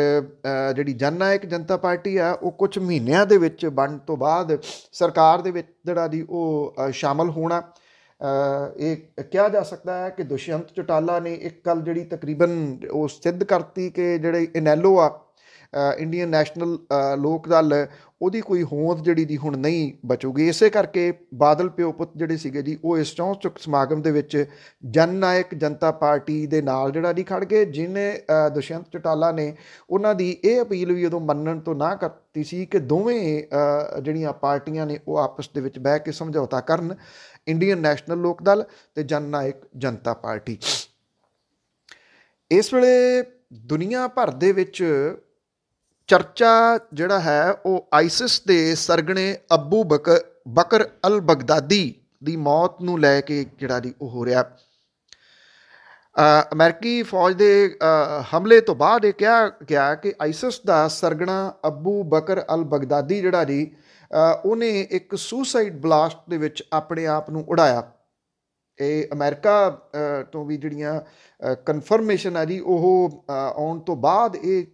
ਜਿਹੜੀ ਜਨ ਨਾਇਕ ਜਨਤਾ ਪਾਰਟੀ ਆ ਉਹ ਕੁਝ ਮਹੀਨਿਆਂ ਦੇ ਵਿੱਚ ਬਣਨ ਤੋਂ ਬਾਅਦ ਸਰਕਾਰ ਦੇ ਵਿੱਚ ਜਿਹੜਾ ਜੀ ਉਹ ਸ਼ਾਮਲ ਹੋਣਾ। ਇਹ ਕਿਹਾ ਜਾ ਸਕਦਾ ਹੈ ਕਿ ਦੁਸ਼ਯੰਤ ਚੌਟਾਲਾ ਨੇ ਇੱਕ ਗੱਲ ਜਿਹੜੀ ਤਕਰੀਬਨ ਉਹ ਸਿੱਧ ਕਰਤੀ ਕਿ ਜਿਹੜੇ ਇਨੈਲੋ ਆ ਇੰਡੀਅਨ ਨੈਸ਼ਨਲ ਲੋਕ ਦਲ, ਉਹਦੀ ਕੋਈ ਹੋਂਦ ਜਿਹੜੀ ਦੀ ਹੁਣ ਨਹੀਂ ਬਚੂਗੀ। ਇਸੇ ਕਰਕੇ ਬਾਦਲ ਪਿਓ ਪੁੱਤ ਜਿਹੜੇ ਸੀਗੇ ਜੀ ਉਹ ਇਸ ਚੌਂਕ ਚੁੱਕ ਸਮਾਗਮ ਦੇ ਵਿੱਚ ਜਨ ਨਾਇਕ ਜਨਤਾ ਪਾਰਟੀ ਦੇ ਨਾਲ ਜਿਹੜਾ ਜੀ ਖੜ ਗਏ। ਜਿਹਨੇ ਦੁਸ਼ਯੰਤ ਚੌਟਾਲਾ ਨੇ ਉਹਨਾਂ ਦੀ ਇਹ ਅਪੀਲ ਵੀ ਉਦੋਂ ਮੰਨਣ ਤੋਂ ਨਾ ਕਰਤੀ ਸੀ ਕਿ ਦੋਵੇਂ ਜਿਹੜੀਆਂ ਪਾਰਟੀਆਂ ਨੇ ਉਹ ਆਪਸ ਦੇ ਵਿੱਚ ਬਹਿ ਕੇ ਸਮਝੌਤਾ ਕਰਨ, ਇੰਡੀਅਨ ਨੈਸ਼ਨਲ ਲੋਕ ਦਲ ਤੇ ਜਨ ਨਾਇਕ ਜਨਤਾ ਪਾਰਟੀ। ਇਸ ਵੇਲੇ ਦੁਨੀਆ ਭਰ ਦੇ ਵਿੱਚ ਚਰਚਾ ਜਿਹੜਾ ਹੈ ਉਹ ਆਈਸਿਸ ਦੇ ਸਰਗਣੇ ਅਬੂ ਬਕਰ ਅਲ ਬਗਦਾਦੀ ਦੀ ਮੌਤ ਨੂੰ ਲੈ ਕੇ ਜਿਹੜਾ ਜੀ ਉਹ ਹੋ ਰਿਹਾ। ਅਮਰੀਕੀ ਫੌਜ ਦੇ ਹਮਲੇ ਤੋਂ ਬਾਅਦ ਇਹ ਕਿਹਾ ਗਿਆ ਕਿ ਆਈਸਿਸ ਦਾ ਸਰਗਣਾ ਅਬੂ ਬਕਰ ਅਲ ਬਗਦਾਦੀ ਜਿਹੜਾ ਜੀ ਉਹਨੇ ਇੱਕ ਸੁਸਾਈਡ ਬਲਾਸਟ ਦੇ ਵਿੱਚ ਆਪਣੇ ਆਪ ਨੂੰ ਉਡਾਇਆ। ਇਹ ਅਮਰੀਕਾ ਤੋਂ ਵੀ ਜਿਹੜੀਆਂ ਕਨਫਰਮੇਸ਼ਨ ਆ ਜੀ ਉਹ ਆਉਣ ਤੋਂ ਬਾਅਦ ਇਹ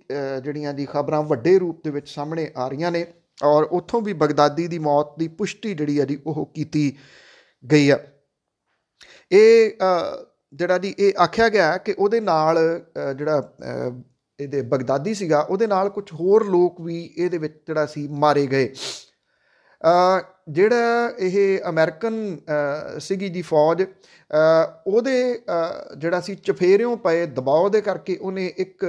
ਜਿਹੜੀਆਂ ਜੀ ਖਬਰਾਂ ਵੱਡੇ ਰੂਪ ਦੇ ਵਿੱਚ ਸਾਹਮਣੇ ਆ ਰਹੀਆਂ ਨੇ, ਔਰ ਉੱਥੋਂ ਵੀ ਬਗਦਾਦੀ ਦੀ ਮੌਤ ਦੀ ਪੁਸ਼ਟੀ ਜਿਹੜੀ ਆ ਜੀ ਉਹ ਕੀਤੀ ਗਈ ਆ। ਇਹ ਜਿਹੜਾ ਜੀ ਇਹ ਆਖਿਆ ਗਿਆ ਕਿ ਉਹਦੇ ਨਾਲ ਜਿਹੜਾ ਇਹਦੇ ਬਗਦਾਦੀ ਸੀਗਾ ਉਹਦੇ ਨਾਲ ਕੁਝ ਹੋਰ ਲੋਕ ਵੀ ਇਹਦੇ ਵਿੱਚ ਜਿਹੜਾ ਸੀ ਮਾਰੇ ਗਏ। ਜਿਹੜਾ ਇਹ ਅਮਰੀਕਨ ਸੀਗੀ ਜੀ ਫੌਜ, ਉਹਦੇ ਜਿਹੜਾ ਸੀ ਚਫੇਰਿਓਂ ਪਏ ਦਬਾਅ ਦੇ ਕਰਕੇ ਉਹਨੇ ਇੱਕ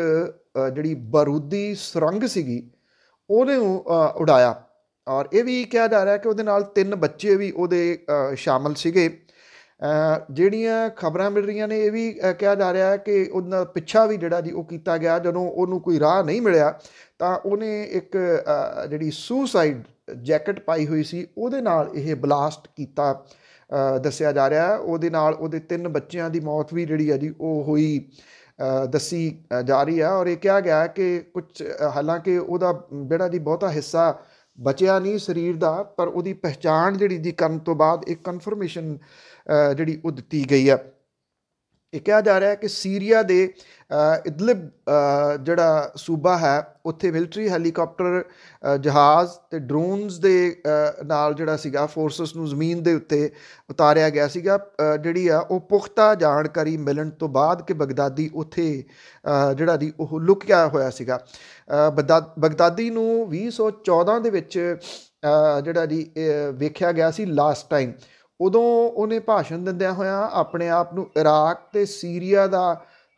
ਜਿਹੜੀ ਬਾਰੂਦੀ ਸੁਰੰਗ ਸੀਗੀ ਉਹਨੂੰ ਉਡਾਇਆ, ਔਰ ਇਹ ਵੀ ਕਿਹਾ ਜਾ ਰਿਹਾ ਕਿ ਉਹਦੇ ਨਾਲ 3 ਬੱਚੇ ਵੀ ਉਹਦੇ ਸ਼ਾਮਲ ਸੀਗੇ। ਜਿਹੜੀਆਂ ਖਬਰਾਂ ਮਿਲ ਰਹੀਆਂ ਨੇ ਇਹ ਵੀ ਕਿਹਾ ਜਾ ਰਿਹਾ ਕਿ ਉਹਦਾ ਪਿੱਛਾ ਵੀ ਜਿਹੜਾ ਜੀ ਉਹ ਕੀਤਾ ਗਿਆ। ਜਦੋਂ ਉਹਨੂੰ ਕੋਈ ਰਾਹ ਨਹੀਂ ਮਿਲਿਆ ਤਾਂ ਉਹਨੇ ਇੱਕ ਜਿਹੜੀ ਸੁਸਾਈਡ ਜੈਕਟ ਪਾਈ ਹੋਈ ਸੀ ਉਹਦੇ ਨਾਲ ਇਹ ਬਲਾਸਟ ਕੀਤਾ ਦੱਸਿਆ ਜਾ ਰਿਹਾ। ਉਹਦੇ ਨਾਲ ਉਹਦੇ 3 ਬੱਚਿਆਂ ਦੀ ਮੌਤ ਵੀ ਜਿਹੜੀ ਆ ਜੀ ਉਹ ਹੋਈ ਦੱਸੀ ਜਾ ਰਹੀ ਆ, ਔਰ ਇਹ ਕਿਹਾ ਗਿਆ ਕਿ ਕੁਝ ਹਾਲਾਂਕਿ ਉਹਦਾ ਜਿਹੜਾ ਜੀ ਬਹੁਤਾ ਹਿੱਸਾ ਬਚਿਆ ਨਹੀਂ ਸਰੀਰ ਦਾ, ਪਰ ਉਹਦੀ ਪਹਿਚਾਣ ਜਿਹੜੀ ਜੀ ਕਰਨ ਤੋਂ ਬਾਅਦ ਇੱਕ ਕਨਫਰਮੇਸ਼ਨ ਜਿਹੜੀ ਉਹ ਦਿੱਤੀ ਗਈ ਆ। ਇਹ ਕਿਹਾ ਜਾ ਰਿਹਾ ਕਿ ਸੀਰੀਆ ਦੇ ਇਦਲਿਬ ਜਿਹੜਾ ਸੂਬਾ ਹੈ ਉੱਥੇ ਮਿਲਟਰੀ ਹੈਲੀਕਾਪਟਰ, ਜਹਾਜ਼ ਅਤੇ ਡਰੋਨਸ ਦੇ ਨਾਲ ਜਿਹੜਾ ਸੀਗਾ ਫੋਰਸਿਸ ਨੂੰ ਜ਼ਮੀਨ ਦੇ ਉੱਤੇ ਉਤਾਰਿਆ ਗਿਆ ਸੀਗਾ। ਜਿਹੜੀ ਆ ਉਹ ਪੁਖਤਾ ਜਾਣਕਾਰੀ ਮਿਲਣ ਤੋਂ ਬਾਅਦ ਕਿ ਬਗਦਾਦੀ ਉੱਥੇ ਜਿਹੜਾ ਦੀ ਉਹ ਲੁਕਿਆ ਹੋਇਆ ਸੀਗਾ। ਬਗਦਾਦੀ ਨੂੰ 2014 ਦੇ ਵਿੱਚ ਜਿਹੜਾ ਜੀ ਵੇਖਿਆ ਗਿਆ ਸੀ ਲਾਸਟ ਟਾਈਮ। ਉਦੋਂ ਉਹਨੇ ਭਾਸ਼ਣ ਦਿੰਦਿਆਂ ਹੋਇਆਂ ਆਪਣੇ ਆਪ ਨੂੰ ਇਰਾਕ ਅਤੇ ਸੀਰੀਆ ਦਾ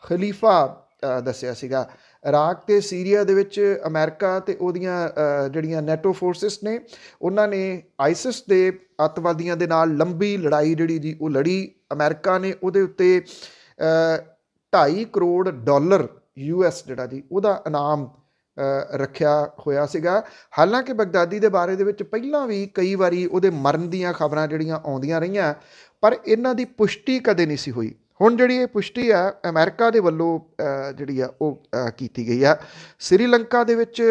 ਖਲੀਫਾ ਦੱਸਿਆ ਸੀਗਾ। ਇਰਾਕ ਅਤੇ ਸੀਰੀਆ ਦੇ ਵਿੱਚ ਅਮਰੀਕਾ ਅਤੇ ਉਹਦੀਆਂ ਜਿਹੜੀਆਂ ਨੈਟੋ ਫੋਰਸਿਸ ਨੇ ਉਹਨਾਂ ਨੇ ਆਈਸਿਸ ਦੇ ਅੱਤਵਾਦੀਆਂ ਦੇ ਨਾਲ ਲੰਬੀ ਲੜਾਈ ਜਿਹੜੀ ਜੀ ਉਹ ਲੜੀ। ਅਮਰੀਕਾ ਨੇ ਉਹਦੇ ਉੱਤੇ $2.5 ਕਰੋੜ US ਜਿਹੜਾ ਜੀ ਉਹਦਾ ਇਨਾਮ ਰੱਖਿਆ ਹੋਇਆ ਸੀਗਾ। ਹਾਲਾਂਕਿ ਬਗਦਾਦੀ ਦੇ ਬਾਰੇ ਦੇ ਵਿੱਚ ਪਹਿਲਾਂ ਵੀ ਕਈ ਵਾਰੀ ਉਹਦੇ ਮਰਨ ਦੀਆਂ ਖਬਰਾਂ ਜਿਹੜੀਆਂ ਆਉਂਦੀਆਂ ਰਹੀਆਂ, ਪਰ ਇਹਨਾਂ ਦੀ ਪੁਸ਼ਟੀ ਕਦੇ ਨਹੀਂ ਸੀ ਹੋਈ। ਹੁਣ ਜਿਹੜੀ ਇਹ ਪੁਸ਼ਟੀ ਆ ਅਮਰੀਕਾ ਦੇ ਵੱਲੋਂ ਜਿਹੜੀ ਆ ਉਹ ਕੀਤੀ ਗਈ ਆ। ਸ੍ਰੀਲੰਕਾ ਦੇ ਵਿੱਚ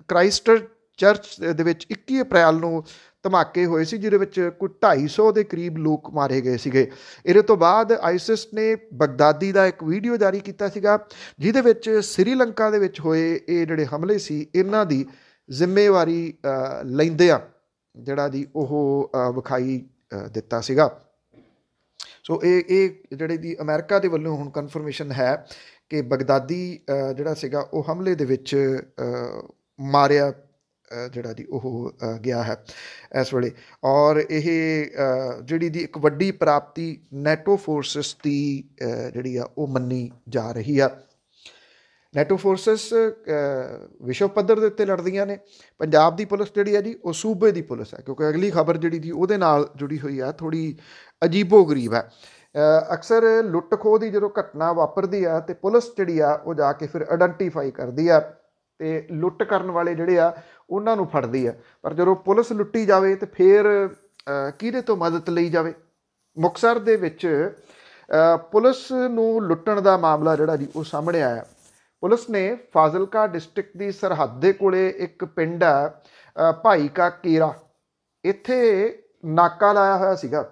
ਕ੍ਰਾਈਸਟ ਚਰਚ ਦੇ ਵਿੱਚ 21 ਅਪ੍ਰੈਲ ਨੂੰ ਧਮਾਕੇ ਹੋਏ ਸੀ, ਜਿਹਦੇ ਵਿੱਚ ਕੋਈ 250 ਦੇ ਕਰੀਬ ਲੋਕ ਮਾਰੇ ਗਏ ਸੀਗੇ। ਇਹਦੇ ਤੋਂ ਬਾਅਦ ਆਈਸਿਸ ਨੇ ਬਗਦਾਦੀ ਦਾ ਇੱਕ ਵੀਡੀਓ ਜਾਰੀ ਕੀਤਾ ਸੀਗਾ ਜਿਹਦੇ ਵਿੱਚ ਸ੍ਰੀਲੰਕਾ ਦੇ ਵਿੱਚ ਹੋਏ ਇਹ ਜਿਹੜੇ ਹਮਲੇ ਸੀ ਇਹਨਾਂ ਦੀ ਜ਼ਿੰਮੇਵਾਰੀ ਲੈਂਦਿਆਂ ਜਿਹੜਾ ਦੀ ਉਹ ਵਿਖਾਈ ਦਿੱਤਾ ਸੀਗਾ। ਸੋ ਇਹ ਜਿਹੜੇ ਦੀ ਅਮਰੀਕਾ ਦੇ ਵੱਲੋਂ ਹੁਣ ਕਨਫਰਮੇਸ਼ਨ ਹੈ ਕਿ ਬਗਦਾਦੀ ਜਿਹੜਾ ਸੀਗਾ ਉਹ ਹਮਲੇ ਦੇ ਵਿੱਚ ਮਾਰਿਆ ਜਿਹੜਾ ਜੀ ਉਹ ਗਿਆ ਹੈ ਇਸ ਵੇਲੇ। ਔਰ ਇਹ ਜਿਹੜੀ ਦੀ ਇੱਕ ਵੱਡੀ ਪ੍ਰਾਪਤੀ ਨੈਟੋ ਫੋਰਸਿਸ ਦੀ ਜਿਹੜੀ ਆ ਉਹ ਮੰਨੀ ਜਾ ਰਹੀ ਆ। ਨੈਟੋ ਫੋਰਸਿਸ ਵਿਸ਼ਵ ਪੱਧਰ ਦੇ ਉੱਤੇ ਲੜਦੀਆਂ ਨੇ। ਪੰਜਾਬ ਦੀ ਪੁਲਿਸ ਜਿਹੜੀ ਆ ਜੀ ਉਹ ਸੂਬੇ ਦੀ ਪੁਲਿਸ ਹੈ, ਕਿਉਂਕਿ ਅਗਲੀ ਖਬਰ ਜਿਹੜੀ ਜੀ ਉਹਦੇ ਨਾਲ ਜੁੜੀ ਹੋਈ ਆ, ਥੋੜ੍ਹੀ ਅਜੀਬੋ ਗਰੀਬ ਹੈ। ਅਕਸਰ ਲੁੱਟ ਖੋਹ ਦੀ ਜਦੋਂ ਘਟਨਾ ਵਾਪਰਦੀ ਆ ਤੇ ਪੁਲਿਸ ਜਿਹੜੀ ਆ ਉਹ ਜਾ ਕੇ ਫਿਰ ਆਇਡੈਂਟੀਫਾਈ ਕਰਦੀ ਆ ਤੇ ਲੁੱਟ ਕਰਨ ਵਾਲੇ ਜਿਹੜੇ ਆ ਉਹਨਾਂ ਨੂੰ ਫੜਦੀ ਆ। ਪਰ ਜਦੋਂ ਪੁਲਿਸ ਲੁੱਟੀ ਜਾਵੇ ਤੇ ਫਿਰ ਕਿਹਦੇ ਤੋਂ ਮਦਦ ਲਈ ਜਾਵੇ? ਮੁਕਤਸਰ ਦੇ ਵਿੱਚ ਪੁਲਿਸ ਨੂੰ ਲੁੱਟਣ ਦਾ ਮਾਮਲਾ ਜਿਹੜਾ ਜੀ ਉਹ ਸਾਹਮਣੇ ਆਇਆ। ਪੁਲਿਸ ਨੇ ਫਾਜ਼ਿਲਕਾ ਡਿਸਟ੍ਰਿਕਟ ਦੀ ਸਰਹੱਦ ਦੇ ਕੋਲੇ ਇੱਕ ਪਿੰਡ ਆ ਭਾਈ ਕਾ ਕੇਰਾ, ਇੱਥੇ ਨਾਕਾ ਲਾਇਆ ਹੋਇਆ ਸੀਗਾ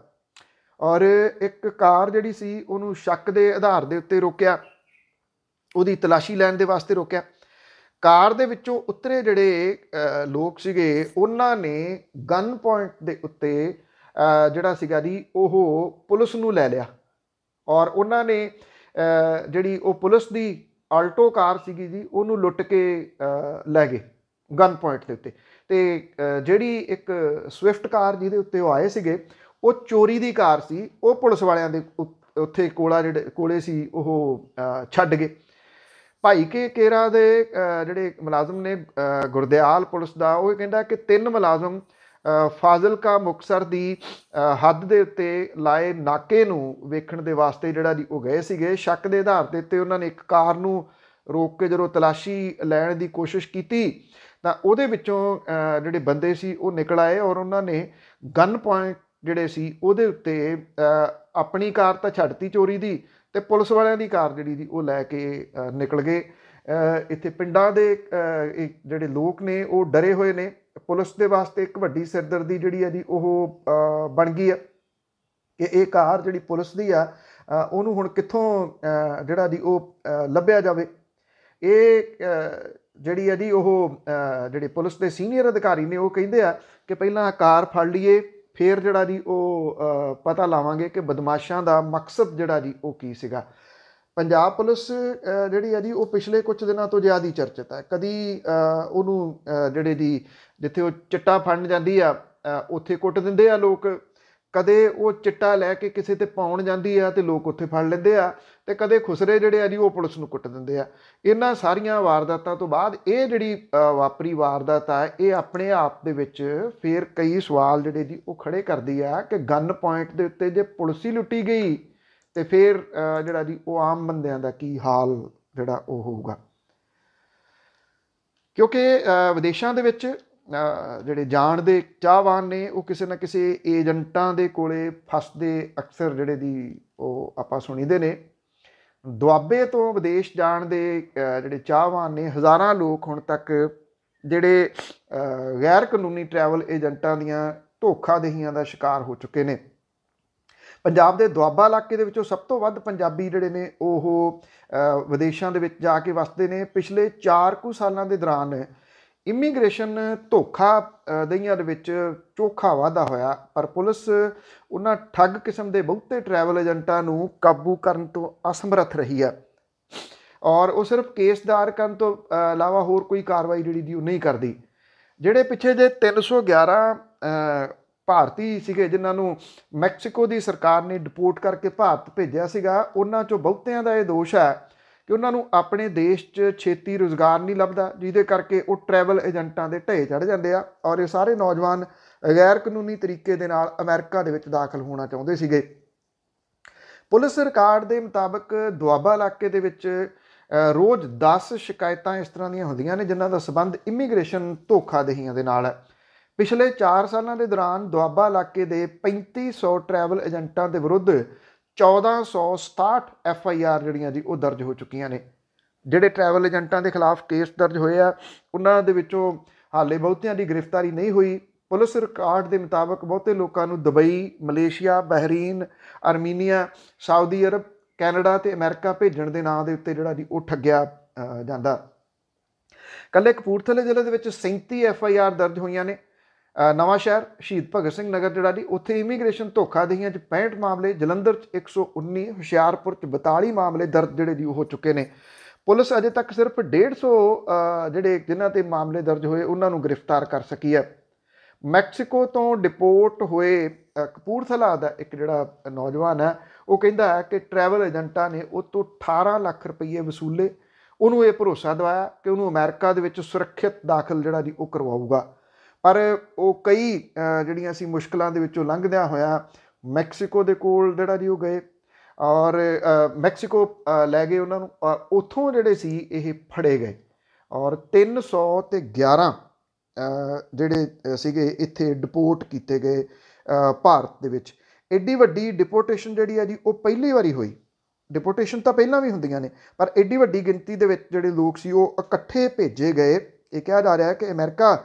ਔਰ ਇੱਕ ਕਾਰ ਜਿਹੜੀ ਸੀ ਉਹਨੂੰ ਸ਼ੱਕ ਦੇ ਆਧਾਰ ਦੇ ਉੱਤੇ ਰੋਕਿਆ, ਉਹਦੀ ਤਲਾਸ਼ੀ ਲੈਣ ਦੇ ਵਾਸਤੇ ਰੋਕਿਆ। ਕਾਰ ਦੇ ਵਿੱਚੋਂ ਉਤਰੇ ਜਿਹੜੇ ਲੋਕ ਸੀਗੇ ਉਹਨਾਂ ਨੇ ਗਨ ਪੁਆਇੰਟ ਦੇ ਉੱਤੇ ਜਿਹੜਾ ਸੀਗਾ ਜੀ ਉਹ ਪੁਲਿਸ ਨੂੰ ਲੈ ਲਿਆ ਔਰ ਉਹਨਾਂ ਨੇ ਜਿਹੜੀ ਉਹ ਪੁਲਿਸ ਦੀ ਆਲਟੋ ਕਾਰ ਸੀਗੀ ਜੀ ਉਹਨੂੰ ਲੁੱਟ ਕੇ ਲੈ ਗਏ ਗਨ ਪੁਆਇੰਟ ਦੇ ਉੱਤੇ। ਅਤੇ ਜਿਹੜੀ ਇੱਕ ਸਵਿਫਟ ਕਾਰ ਜਿਹਦੇ ਉੱਤੇ ਉਹ ਆਏ ਸੀਗੇ ਉਹ ਚੋਰੀ ਦੀ ਕਾਰ ਸੀ, ਉਹ ਪੁਲਿਸ ਵਾਲਿਆਂ ਦੇ ਉੱਥੇ ਕੋਲੇ ਸੀ ਉਹ ਛੱਡ ਗਏ। ਭਾਈ ਕੇ ਕੇਰਾ ਦੇ ਜਿਹੜੇ ਮੁਲਾਜ਼ਮ ਨੇ ਗੁਰਦਿਆਲ ਪੁਲਿਸ ਦਾ, ਉਹ ਕਹਿੰਦਾ ਕਿ 3 ਮੁਲਾਜ਼ਮ ਫਾਜ਼ਿਲਕਾ ਮੁਕਤਸਰ ਦੀ ਹੱਦ ਦੇ ਉੱਤੇ ਲਾਏ ਨਾਕੇ ਨੂੰ ਵੇਖਣ ਦੇ ਵਾਸਤੇ ਜਿਹੜਾ ਜੀ ਉਹ ਗਏ ਸੀਗੇ। ਸ਼ੱਕ ਦੇ ਆਧਾਰ ਦੇ ਉੱਤੇ ਉਹਨਾਂ ਨੇ ਇੱਕ ਕਾਰ ਨੂੰ ਰੋਕ ਕੇ ਜਦੋਂ ਤਲਾਸ਼ੀ ਲੈਣ ਦੀ ਕੋਸ਼ਿਸ਼ ਕੀਤੀ ਤਾਂ ਉਹਦੇ ਵਿੱਚੋਂ ਜਿਹੜੇ ਬੰਦੇ ਸੀ ਉਹ ਨਿਕਲ ਆਏ ਔਰ ਉਹਨਾਂ ਨੇ ਗਨ ਪੁਆਇੰਟ ਜਿਹੜੇ ਸੀ ਉਹਦੇ ਉੱਤੇ ਆਪਣੀ ਕਾਰ ਤਾਂ ਛੱਡਤੀ ਚੋਰੀ ਦੀ ਅਤੇ ਪੁਲਿਸ ਵਾਲਿਆਂ ਦੀ ਕਾਰ ਜਿਹੜੀ ਦੀ ਉਹ ਲੈ ਕੇ ਨਿਕਲ ਗਏ। ਇੱਥੇ ਪਿੰਡਾਂ ਦੇ ਜਿਹੜੇ ਲੋਕ ਨੇ ਉਹ ਡਰੇ ਹੋਏ ਨੇ। ਪੁਲਿਸ ਦੇ ਵਾਸਤੇ ਇੱਕ ਵੱਡੀ ਸਿਰਦਰਦੀ ਜਿਹੜੀ ਹੈ ਜੀ ਉਹ ਬਣ ਗਈ ਆ ਕਿ ਇਹ ਕਾਰ ਜਿਹੜੀ ਪੁਲਿਸ ਦੀ ਆ ਉਹਨੂੰ ਹੁਣ ਕਿੱਥੋਂ ਜਿਹੜਾ ਜੀ ਉਹ ਲੱਭਿਆ ਜਾਵੇ। ਇਹ ਜਿਹੜੀ ਹੈ ਜੀ ਉਹ ਜਿਹੜੇ ਪੁਲਿਸ ਦੇ ਸੀਨੀਅਰ ਅਧਿਕਾਰੀ ਨੇ ਉਹ ਕਹਿੰਦੇ ਆ ਕਿ ਪਹਿਲਾਂ ਕਾਰ ਫੜ ਲਈਏ, ਫਿਰ ਜਿਹੜਾ ਜੀ ਉਹ ਪਤਾ ਲਾਵਾਂਗੇ ਕਿ ਬਦਮਾਸ਼ਾਂ ਦਾ ਮਕਸਦ ਜਿਹੜਾ ਜੀ ਉਹ ਕੀ ਸੀਗਾ। ਪੰਜਾਬ ਪੁਲਿਸ ਜਿਹੜੀ ਹੈ ਜੀ ਉਹ ਪਿਛਲੇ ਕੁਝ ਦਿਨਾਂ ਤੋਂ ਜ਼ਿਆਦਾ ਹੀ ਚਰਚਿਤ ਹੈ। ਕਦੀ ਉਹਨੂੰ ਜਿਹੜੇ ਜੀ ਜਿੱਥੇ ਉਹ ਚਿੱਟਾ ਫੜਨ ਜਾਂਦੀ ਆ ਉੱਥੇ ਕੁੱਟ ਦਿੰਦੇ ਆ ਲੋਕ, ਕਦੇ ਉਹ ਚਿੱਟਾ ਲੈ ਕੇ ਕਿਸੇ 'ਤੇ ਪਾਉਣ ਜਾਂਦੀ ਆ ਅਤੇ ਲੋਕ ਉੱਥੇ ਫੜ ਲੈਂਦੇ ਆ, ਅਤੇ ਕਦੇ ਖੁਸਰੇ ਜਿਹੜੇ ਆ ਜੀ ਉਹ ਪੁਲਿਸ ਨੂੰ ਕੁੱਟ ਦਿੰਦੇ ਆ। ਇਹਨਾਂ ਸਾਰੀਆਂ ਵਾਰਦਾਤਾਂ ਤੋਂ ਬਾਅਦ ਇਹ ਜਿਹੜੀ ਵਾਪਰੀ ਵਾਰਦਾਤ ਆ ਇਹ ਆਪਣੇ ਆਪ ਦੇ ਵਿੱਚ ਫਿਰ ਕਈ ਸਵਾਲ ਜਿਹੜੇ ਜੀ ਉਹ ਖੜ੍ਹੇ ਕਰਦੀ ਆ ਕਿ ਗਨ ਪੁਆਇੰਟ ਦੇ ਉੱਤੇ ਜੇ ਪੁਲਿਸ ਹੀ ਲੁੱਟੀ ਗਈ ਅਤੇ ਫਿਰ ਜਿਹੜਾ ਜੀ ਉਹ ਆਮ ਬੰਦਿਆਂ ਦਾ ਕੀ ਹਾਲ ਜਿਹੜਾ ਉਹ ਹੋਊਗਾ। ਕਿਉਂਕਿ ਵਿਦੇਸ਼ਾਂ ਦੇ ਵਿੱਚ ਜਿਹੜੇ ਜਾਣ ਦੇ ਚਾਹਵਾਨ ਨੇ ਉਹ ਕਿਸੇ ਨਾ ਕਿਸੇ ਏਜੰਟਾਂ ਦੇ ਕੋਲੇ ਫਸਦੇ ਅਕਸਰ ਜਿਹੜੇ ਦੀ ਉਹ ਆਪਾਂ ਸੁਣੀਦੇ ਨੇ। ਦੁਆਬੇ ਤੋਂ ਵਿਦੇਸ਼ ਜਾਣ ਦੇ ਜਿਹੜੇ ਚਾਹਵਾਨ ਨੇ ਹਜ਼ਾਰਾਂ ਲੋਕ ਹੁਣ ਤੱਕ ਜਿਹੜੇ ਗੈਰ ਕਾਨੂੰਨੀ ਟਰੈਵਲ ਏਜੰਟਾਂ ਦੀਆਂ ਧੋਖਾਦਹੀਆਂ ਦਾ ਸ਼ਿਕਾਰ ਹੋ ਚੁੱਕੇ ਨੇ। ਪੰਜਾਬ ਦੇ ਦੁਆਬਾ ਇਲਾਕੇ ਦੇ ਵਿੱਚੋਂ ਸਭ ਤੋਂ ਵੱਧ ਪੰਜਾਬੀ ਜਿਹੜੇ ਨੇ ਉਹ ਵਿਦੇਸ਼ਾਂ ਦੇ ਵਿੱਚ ਜਾ ਕੇ ਵਸਦੇ ਨੇ। ਪਿਛਲੇ 4 ਕੁ ਸਾਲਾਂ ਦੇ ਦੌਰਾਨ ਇਮੀਗ੍ਰੇਸ਼ਨ ਧੋਖਾਦਹੀਆਂ ਦੇ ਵਿੱਚ ਚੋਖਾ ਵਾਧਾ ਹੋਇਆ, ਪਰ ਪੁਲਿਸ ਉਹਨਾਂ ਠੱਗ ਕਿਸਮ ਦੇ ਬਹੁਤੇ ਟਰੈਵਲ ਏਜੰਟਾਂ ਨੂੰ ਕਾਬੂ ਕਰਨ ਤੋਂ ਅਸਮਰੱਥ ਰਹੀ ਹੈ ਔਰ ਉਹ ਸਿਰਫ ਕੇਸ ਦਾਇਰ ਕਰਨ ਤੋਂ ਇਲਾਵਾ ਹੋਰ ਕੋਈ ਕਾਰਵਾਈ ਜਿਹੜੀ ਦੀ ਉਹ ਨਹੀਂ ਕਰਦੀ। ਜਿਹੜੇ ਪਿੱਛੇ ਜੇ 311 ਭਾਰਤੀ ਸੀਗੇ ਜਿਨ੍ਹਾਂ ਨੂੰ ਮੈਕਸੀਕੋ ਦੀ ਸਰਕਾਰ ਨੇ ਡਿਪੋਰਟ ਕਰਕੇ ਭਾਰਤ ਭੇਜਿਆ ਸੀਗਾ, ਉਹਨਾਂ 'ਚੋਂ ਬਹੁਤਿਆਂ ਦਾ ਇਹ ਦੋਸ਼ ਹੈ ਕਿ ਉਹਨਾਂ ਨੂੰ ਆਪਣੇ ਦੇਸ਼ 'ਚ ਛੇਤੀ ਰੁਜ਼ਗਾਰ ਨਹੀਂ ਲੱਭਦਾ, ਜਿਹਦੇ ਕਰਕੇ ਉਹ ਟਰੈਵਲ ਏਜੰਟਾਂ ਦੇ ਢੇਰ ਚੜ੍ਹ ਜਾਂਦੇ ਆ ਔਰ ਇਹ ਸਾਰੇ ਨੌਜਵਾਨ ਗੈਰ ਕਾਨੂੰਨੀ ਤਰੀਕੇ ਦੇ ਨਾਲ ਅਮਰੀਕਾ ਦੇ ਵਿੱਚ ਦਾਖਲ ਹੋਣਾ ਚਾਹੁੰਦੇ ਸੀਗੇ। ਪੁਲਿਸ ਰਿਕਾਰਡ ਦੇ ਮੁਤਾਬਕ ਦੁਆਬਾ ਇਲਾਕੇ ਦੇ ਵਿੱਚ ਰੋਜ਼ 10 ਸ਼ਿਕਾਇਤਾਂ ਇਸ ਤਰ੍ਹਾਂ ਦੀਆਂ ਹੁੰਦੀਆਂ ਨੇ ਜਿਨ੍ਹਾਂ ਦਾ ਸੰਬੰਧ ਇਮੀਗ੍ਰੇਸ਼ਨ ਧੋਖਾਦਹੀਆਂ ਦੇ ਨਾਲ ਹੈ। ਪਿਛਲੇ 4 ਸਾਲਾਂ ਦੇ ਦੌਰਾਨ ਦੁਆਬਾ ਇਲਾਕੇ ਦੇ 3500 ਟਰੈਵਲ ਏਜੰਟਾਂ ਦੇ ਵਿਰੁੱਧ 1467 FIR ਜਿਹੜੀਆਂ ਜੀ ਉਹ ਦਰਜ ਹੋ ਚੁੱਕੀਆਂ ਨੇ। ਜਿਹੜੇ ਟਰੈਵਲ ਏਜੰਟਾਂ ਦੇ ਖਿਲਾਫ ਕੇਸ ਦਰਜ ਹੋਏ ਆ ਉਹਨਾਂ ਦੇ ਵਿੱਚੋਂ ਹਾਲੇ ਬਹੁਤਿਆਂ ਦੀ ਗ੍ਰਿਫਤਾਰੀ ਨਹੀਂ ਹੋਈ। ਪੁਲਿਸ ਰਿਕਾਰਡ ਦੇ ਮੁਤਾਬਕ ਬਹੁਤੇ ਲੋਕਾਂ ਨੂੰ Dubai, Malaysia, Bahrain, Armenia, Saudi Arab, Canada ਅਤੇ ਅਮਰੀਕਾ ਭੇਜਣ ਦੇ ਨਾਂ ਦੇ ਉੱਤੇ ਜਿਹੜਾ ਜੀ ਉਹ ਠੱਗਿਆ ਜਾਂਦਾ। ਇਕੱਲੇ ਕਪੂਰਥਲੇ ਜ਼ਿਲ੍ਹੇ ਦੇ ਵਿੱਚ 37 FIR ਦਰਜ ਹੋਈਆਂ ਨੇ। ਨਵਾਂ ਸ਼ਹਿਰ, ਸ਼ਹੀਦ ਭਗਤ ਸਿੰਘ ਨਗਰ ਜਿਹੜਾ ਜੀ ਉੱਥੇ ਇਮੀਗ੍ਰੇਸ਼ਨ ਧੋਖਾਦਹੀਆਂ 'ਚ 65 ਮਾਮਲੇ, ਜਲੰਧਰ 'ਚ 119, ਹੁਸ਼ਿਆਰਪੁਰ 'ਚ 42 ਮਾਮਲੇ ਦਰਜ ਜਿਹੜੇ ਜੀ ਉਹ ਹੋ ਚੁੱਕੇ ਨੇ। ਪੁਲਿਸ ਅਜੇ ਤੱਕ ਸਿਰਫ 150 ਜਿਹੜੇ ਜਿਨ੍ਹਾਂ ਤੇ ਮਾਮਲੇ ਦਰਜ ਹੋਏ ਉਹਨਾਂ ਨੂੰ ਗ੍ਰਿਫਤਾਰ ਕਰ ਸਕੀ ਹੈ। ਮੈਕਸੀਕੋ ਤੋਂ ਡਿਪੋਰਟ ਹੋਏ ਕਪੂਰਥਲਾ ਦਾ ਇੱਕ ਜਿਹੜਾ ਨੌਜਵਾਨ ਹੈ ਉਹ ਕਹਿੰਦਾ ਹੈ ਕਿ ਟਰੈਵਲ ਏਜੰਟਾਂ ਨੇ ਉਹ ਤੋਂ 18 ਲੱਖ ਰੁਪਈਏ ਵਸੂਲੇ, ਉਹਨੂੰ ਇਹ ਭਰੋਸਾ ਦਿਵਾਇਆ ਕਿ ਉਹਨੂੰ ਅਮਰੀਕਾ ਦੇ ਵਿੱਚ ਸੁਰੱਖਿਅਤ ਦਾਖਲ ਜਿਹੜਾ ਜੀ ਉਹ ਕਰਵਾਊਗਾ। ਪਰ ਉਹ ਕਈ ਜਿਹੜੀਆਂ ਸੀ ਮੁਸ਼ਕਲਾਂ ਦੇ ਵਿੱਚੋਂ ਲੰਘਦਿਆਂ ਹੋਇਆ ਮੈਕਸੀਕੋ ਦੇ ਕੋਲ ਜਿਹੜਾ ਜੀ ਉਹ ਗਏ ਔਰ ਮੈਕਸੀਕੋ ਲੈ ਗਏ ਉਹਨਾਂ ਨੂੰ। ਉੱਥੋਂ ਜਿਹੜੇ ਸੀ ਇਹ ਫੜੇ ਗਏ ਔਰ 311 ਜਿਹੜੇ ਸੀਗੇ ਇੱਥੇ ਡਿਪੋਰਟ ਕੀਤੇ ਗਏ ਭਾਰਤ ਦੇ ਵਿੱਚ। ਐਡੀ ਵੱਡੀ ਡਿਪੋਰਟੇਸ਼ਨ ਜਿਹੜੀ ਆ ਜੀ ਉਹ ਪਹਿਲੀ ਵਾਰੀ ਹੋਈ। ਡਿਪੋਰਟੇਸ਼ਨ ਤਾਂ ਪਹਿਲਾਂ ਵੀ ਹੁੰਦੀਆਂ ਨੇ ਪਰ ਐਡੀ ਵੱਡੀ ਗਿਣਤੀ ਦੇ ਵਿੱਚ ਜਿਹੜੇ ਲੋਕ ਸੀ ਉਹ ਇਕੱਠੇ ਭੇਜੇ ਗਏ। ਇਹ ਕਿਹਾ ਜਾ ਰਿਹਾ ਕਿ ਅਮਰੀਕਾ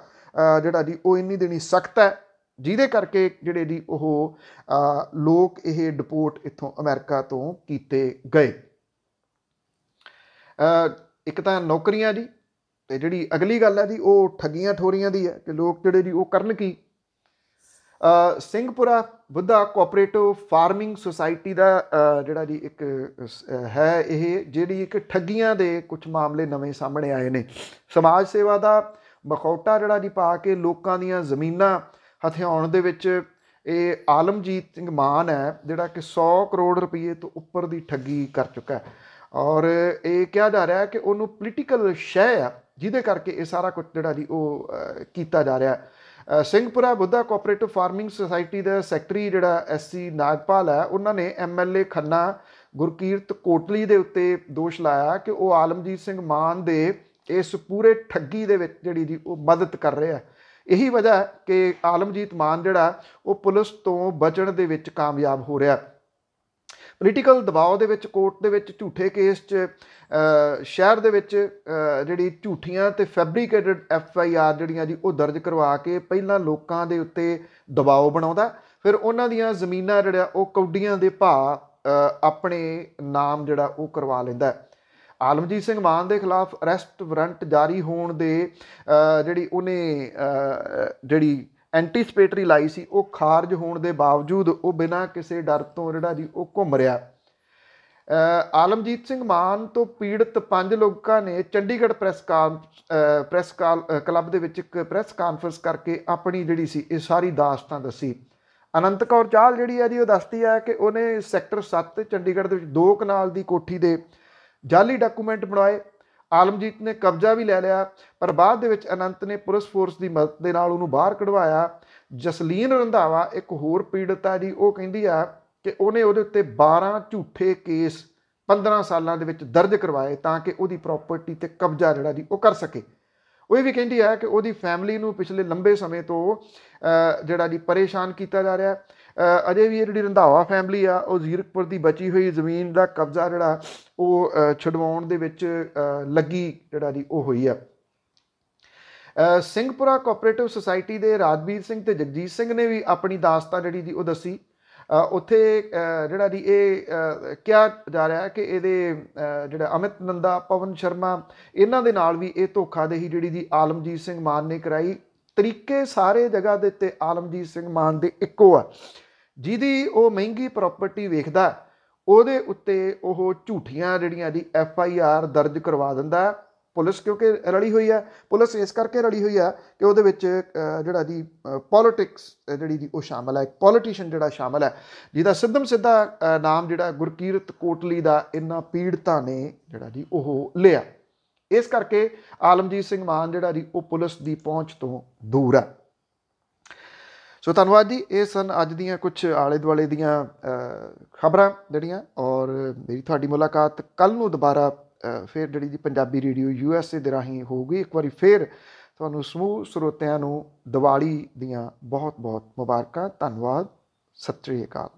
ਜਿਹੜਾ ਜੀ ਉਹ ਇੰਨੀ ਦਿਨੀ ਸਖਤ ਹੈ ਜਿਹਦੇ ਕਰਕੇ ਜਿਹੜੇ ਜੀ ਉਹ ਲੋਕ ਇਹ ਡਿਪੋਰਟ ਇੱਥੋਂ ਅਮਰੀਕਾ ਤੋਂ ਕੀਤੇ ਗਏ। ਇੱਕ ਤਾਂ ਨੌਕਰੀਆਂ ਜੀ, ਤੇ ਜਿਹੜੀ ਅਗਲੀ ਗੱਲ ਹੈ ਜੀ ਉਹ ਠੱਗੀਆਂ ਠੋਰੀਆਂ ਦੀ ਹੈ ਕਿ ਲੋਕ ਜਿਹੜੇ ਜੀ ਉਹ ਕਰਨ ਕੀ। Singhpura Buddha cooperative farming society ਦਾ ਜਿਹੜਾ ਜੀ ਇੱਕ ਹੈ ਇਹ ਜਿਹੜੀ ਇੱਕ ਠੱਗੀਆਂ ਦੇ ਕੁਝ ਮਾਮਲੇ ਨਵੇਂ ਸਾਹਮਣੇ ਆਏ ਨੇ। ਸਮਾਜ ਸੇਵਾ ਦਾ ਮਖੌਟਾ ਜਿਹੜਾ ਜੀ ਪਾ ਕੇ ਲੋਕਾਂ ਦੀਆਂ ਜ਼ਮੀਨਾਂ ਹਥਿਆਉਣ ਦੇ ਵਿੱਚ ਇਹ ਆਲਮਜੀਤ ਸਿੰਘ ਮਾਨ ਹੈ ਜਿਹੜਾ ਕਿ 100 ਕਰੋੜ ਰੁਪਏ ਤੋਂ ਉੱਪਰ ਦੀ ਠੱਗੀ ਕਰ ਚੁੱਕਾ ਹੈ ਔਰ ਇਹ ਕਿਹਾ ਜਾ ਰਿਹਾ ਕਿ ਉਹਨੂੰ ਪੋਲੀਟੀਕਲ ਸ਼ੈ ਆ ਜਿਹਦੇ ਕਰਕੇ ਇਹ ਸਾਰਾ ਕੁਝ ਜਿਹੜਾ ਜੀ ਉਹ ਕੀਤਾ ਜਾ ਰਿਹਾ। Singhpura Buddha cooperative farming society ਦਾ ਸੈਕਟਰੀ ਜਿਹੜਾ SC ਨਾਗਪਾਲ ਹੈ ਉਹਨਾਂ ਨੇ MLA ਖੰਨਾ ਗੁਰਕੀਰਤ ਕੋਟਲੀ ਦੇ ਉੱਤੇ ਦੋਸ਼ ਲਾਇਆ ਕਿ ਉਹ ਆਲਮਜੀਤ ਸਿੰਘ ਮਾਨ ਦੇ ਇਸ ਪੂਰੇ ਠੱਗੀ ਦੇ ਵਿੱਚ ਜਿਹੜੀ ਜੀ ਉਹ ਮਦਦ ਕਰ ਰਿਹਾ। ਇਹੀ ਵਜ੍ਹਾ ਕਿ ਆਲਮਜੀਤ ਮਾਨ ਜਿਹੜਾ ਉਹ ਪੁਲਿਸ ਤੋਂ ਬਚਣ ਦੇ ਵਿੱਚ ਕਾਮਯਾਬ ਹੋ ਰਿਹਾ। ਪੋਲੀਟੀਕਲ ਦਬਾਅ ਦੇ ਵਿੱਚ ਕੋਰਟ ਦੇ ਵਿੱਚ ਝੂਠੇ ਕੇਸ 'ਚ ਸ਼ਹਿਰ ਦੇ ਵਿੱਚ ਜਿਹੜੀ ਝੂਠੀਆਂ ਤੇ ਫੈਬਰੀਕੇਟਡ FIR ਜਿਹੜੀਆਂ ਜੀ ਉਹ ਦਰਜ ਕਰਵਾ ਕੇ ਪਹਿਲਾਂ ਲੋਕਾਂ ਦੇ ਉੱਤੇ ਦਬਾਅ ਬਣਾਉਂਦਾ, ਫਿਰ ਉਹਨਾਂ ਦੀਆਂ ਜ਼ਮੀਨਾਂ ਜਿਹੜਾ ਉਹ ਕੌਡੀਆਂ ਦੇ ਭਾਅ ਆਪਣੇ ਨਾਮ ਜਿਹੜਾ ਉਹ ਕਰਵਾ ਲੈਂਦਾ। ਆਲਮਜੀਤ ਸਿੰਘ ਮਾਨ ਦੇ ਖਿਲਾਫ ਅਰੈਸਟ ਵਾਰੰਟ ਜਾਰੀ ਹੋਣ ਦੇ ਜਿਹੜੀ ਉਹਨੇ ਜਿਹੜੀ ਐਂਟੀਸਪੇਟਰੀ ਲਾਈ ਸੀ ਉਹ ਖਾਰਜ ਹੋਣ ਦੇ ਬਾਵਜੂਦ ਉਹ ਬਿਨਾਂ ਕਿਸੇ ਡਰ ਤੋਂ ਜਿਹੜਾ ਜੀ ਉਹ ਘੁੰਮ ਰਿਹਾ। ਆਲਮਜੀਤ ਸਿੰਘ ਮਾਨ ਤੋਂ ਪੀੜਤ 5 ਲੋਕਾਂ ਨੇ ਚੰਡੀਗੜ੍ਹ ਪ੍ਰੈਸ ਕਲੱਬ ਦੇ ਵਿੱਚ ਇੱਕ ਪ੍ਰੈਸ ਕਾਨਫਰੰਸ ਕਰਕੇ ਆਪਣੀ ਜਿਹੜੀ ਸੀ ਇਹ ਸਾਰੀ ਦਾਸਤਾਨ ਦੱਸੀ। ਅਨੰਤ ਕੌਰ ਚਾਹਲ ਜਿਹੜੀ ਹੈ ਜੀ ਉਹ ਦੱਸਦੀ ਹੈ ਕਿ ਉਹਨੇ ਸੈਕਟਰ 7 ਚੰਡੀਗੜ੍ਹ ਦੇ ਵਿੱਚ 2 ਕਨਾਲ ਦੀ ਕੋਠੀ ਦੇ ਜਾਲੀ ਡਾਕੂਮੈਂਟ ਬਣਵਾਏ। ਆਲਮਜੀਤ ਨੇ ਕਬਜ਼ਾ ਵੀ ਲੈ ਲਿਆ ਪਰ ਬਾਅਦ ਦੇ ਵਿੱਚ ਅਨੰਤ ਨੇ ਪੁਲਿਸ ਫੋਰਸ ਦੀ ਮਦਦ ਦੇ ਨਾਲ ਉਹਨੂੰ ਬਾਹਰ ਕਢਵਾਇਆ। ਜਸਲੀਨ ਰੰਧਾਵਾ ਇੱਕ ਹੋਰ ਪੀੜਤ ਆ ਜੀ, ਉਹ ਕਹਿੰਦੀ ਆ ਕਿ ਉਹਨੇ ਉਹਦੇ ਉੱਤੇ 12 ਝੂਠੇ ਕੇਸ 15 ਸਾਲਾਂ ਦੇ ਵਿੱਚ ਦਰਜ ਕਰਵਾਏ ਤਾਂ ਕਿ ਉਹਦੀ ਪ੍ਰਾਪਰਟੀ ਤੇ ਕਬਜ਼ਾ ਜਿਹੜਾ ਜੀ ਉਹ ਕਰ ਸਕੇ। ਉਹ ਇਹ ਵੀ ਕਹਿੰਦੀ ਹੈ ਕਿ ਉਹਦੀ ਫੈਮਿਲੀ ਨੂੰ ਪਿਛਲੇ ਲੰਬੇ ਸਮੇਂ ਤੋਂ ਜਿਹੜਾ ਜੀ ਪਰੇਸ਼ਾਨ ਕੀਤਾ ਜਾ ਰਿਹਾ। ਅਜੇ ਵੀ ਇਹ ਜਿਹੜੀ ਰੰਧਾਵਾ ਫੈਮਿਲੀ ਆ ਉਹ ਜ਼ੀਰਕਪੁਰ ਦੀ ਬਚੀ ਹੋਈ ਜ਼ਮੀਨ ਦਾ ਕਬਜ਼ਾ ਜਿਹੜਾ ਉਹ ਛਡਵਾਉਣ ਦੇ ਵਿੱਚ ਲੱਗੀ ਜਿਹੜਾ ਜੀ ਉਹ ਹੋਈ ਆ। ਸਿੰਘਪੁਰਾ ਕੋਆਪਰੇਟਿਵ ਸੁਸਾਇਟੀ ਦੇ ਰਾਜਵੀਰ ਸਿੰਘ ਤੇ ਜਗਜੀਤ ਸਿੰਘ ਨੇ ਵੀ ਆਪਣੀ ਦਾਸਤਾਨ ਜਿਹੜੀ ਜੀ ਉਹ ਦੱਸੀ। ਉੱਥੇ ਜਿਹੜਾ ਜੀ ਇਹ ਕਿਹਾ ਜਾ ਰਿਹਾ ਕਿ ਇਹਦੇ ਜਿਹੜਾ ਅਮਿਤ ਨੰਦਾ, ਪਵਨ ਸ਼ਰਮਾ, ਇਹਨਾਂ ਦੇ ਨਾਲ ਵੀ ਇਹ ਧੋਖਾਦਹੀ ਜਿਹੜੀ ਜੀ ਆਲਮਜੀਤ ਸਿੰਘ ਮਾਨ ਨੇ ਕਰਾਈ। ਤਰੀਕੇ ਸਾਰੇ ਜਗ੍ਹਾ ਦੇ ਉੱਤੇ ਆਲਮਜੀਤ ਸਿੰਘ ਮਾਨ ਦੇ ਇੱਕੋ ਆ। ਜਿਹਦੀ ਉਹ ਮਹਿੰਗੀ ਪ੍ਰਾਪਰਟੀ ਵੇਖਦਾ ਉਹਦੇ ਉੱਤੇ ਉਹ ਝੂਠੀਆਂ ਜਿਹੜੀਆਂ ਜੀ FIR ਦਰਜ ਕਰਵਾ ਦਿੰਦਾ। ਪੁਲਿਸ ਕਿਉਂਕਿ ਰਲੀ ਹੋਈ ਆ, ਪੁਲਿਸ ਇਸ ਕਰਕੇ ਰਲੀ ਹੋਈ ਆ ਕਿ ਉਹਦੇ ਵਿੱਚ ਜਿਹੜਾ ਜੀ ਪੋਲੀਟਿਕਸ ਜਿਹੜੀ ਜੀ ਉਹ ਸ਼ਾਮਲ ਹੈ। ਇੱਕ ਪੋਲੀਟੀਸ਼ੀਅਨ ਜਿਹੜਾ ਸ਼ਾਮਲ ਹੈ ਜਿਹਦਾ ਸਿੱਧਾ ਨਾਮ ਜਿਹੜਾ ਗੁਰਕੀਰਤ ਕੋਟਲੀ ਦਾ ਇਹਨਾਂ ਪੀੜਤਾਂ ਨੇ ਜਿਹੜਾ ਜੀ ਉਹ ਲਿਆ। ਇਸ ਕਰਕੇ ਆਲਮਜੀਤ ਸਿੰਘ ਮਾਨ ਜਿਹੜਾ ਜੀ ਉਹ ਪੁਲਿਸ ਦੀ ਪਹੁੰਚ ਤੋਂ ਦੂਰ ਆ। ਸੋ ਧੰਨਵਾਦ ਜੀ। ਇਹ ਸਨ ਅੱਜ ਦੀਆਂ ਕੁਝ ਆਲੇ ਦੁਆਲੇ ਦੀਆਂ ਖਬਰਾਂ ਜਿਹੜੀਆਂ, ਔਰ ਮੇਰੀ ਤੁਹਾਡੀ ਮੁਲਾਕਾਤ ਕੱਲ੍ਹ ਨੂੰ ਦੁਬਾਰਾ ਫਿਰ ਜਿਹੜੀ ਜੀ ਪੰਜਾਬੀ ਰੇਡੀਓ USA ਦੇ ਰਾਹੀਂ ਹੋਊਗੀ। ਇੱਕ ਵਾਰੀ ਫਿਰ ਤੁਹਾਨੂੰ ਸਮੂਹ ਸਰੋਤਿਆਂ ਨੂੰ ਦੀਵਾਲੀ ਦੀਆਂ ਬਹੁਤ ਬਹੁਤ ਮੁਬਾਰਕਾਂ। ਧੰਨਵਾਦ। ਸਤਿ ਸ਼੍ਰੀ ਅਕਾਲ।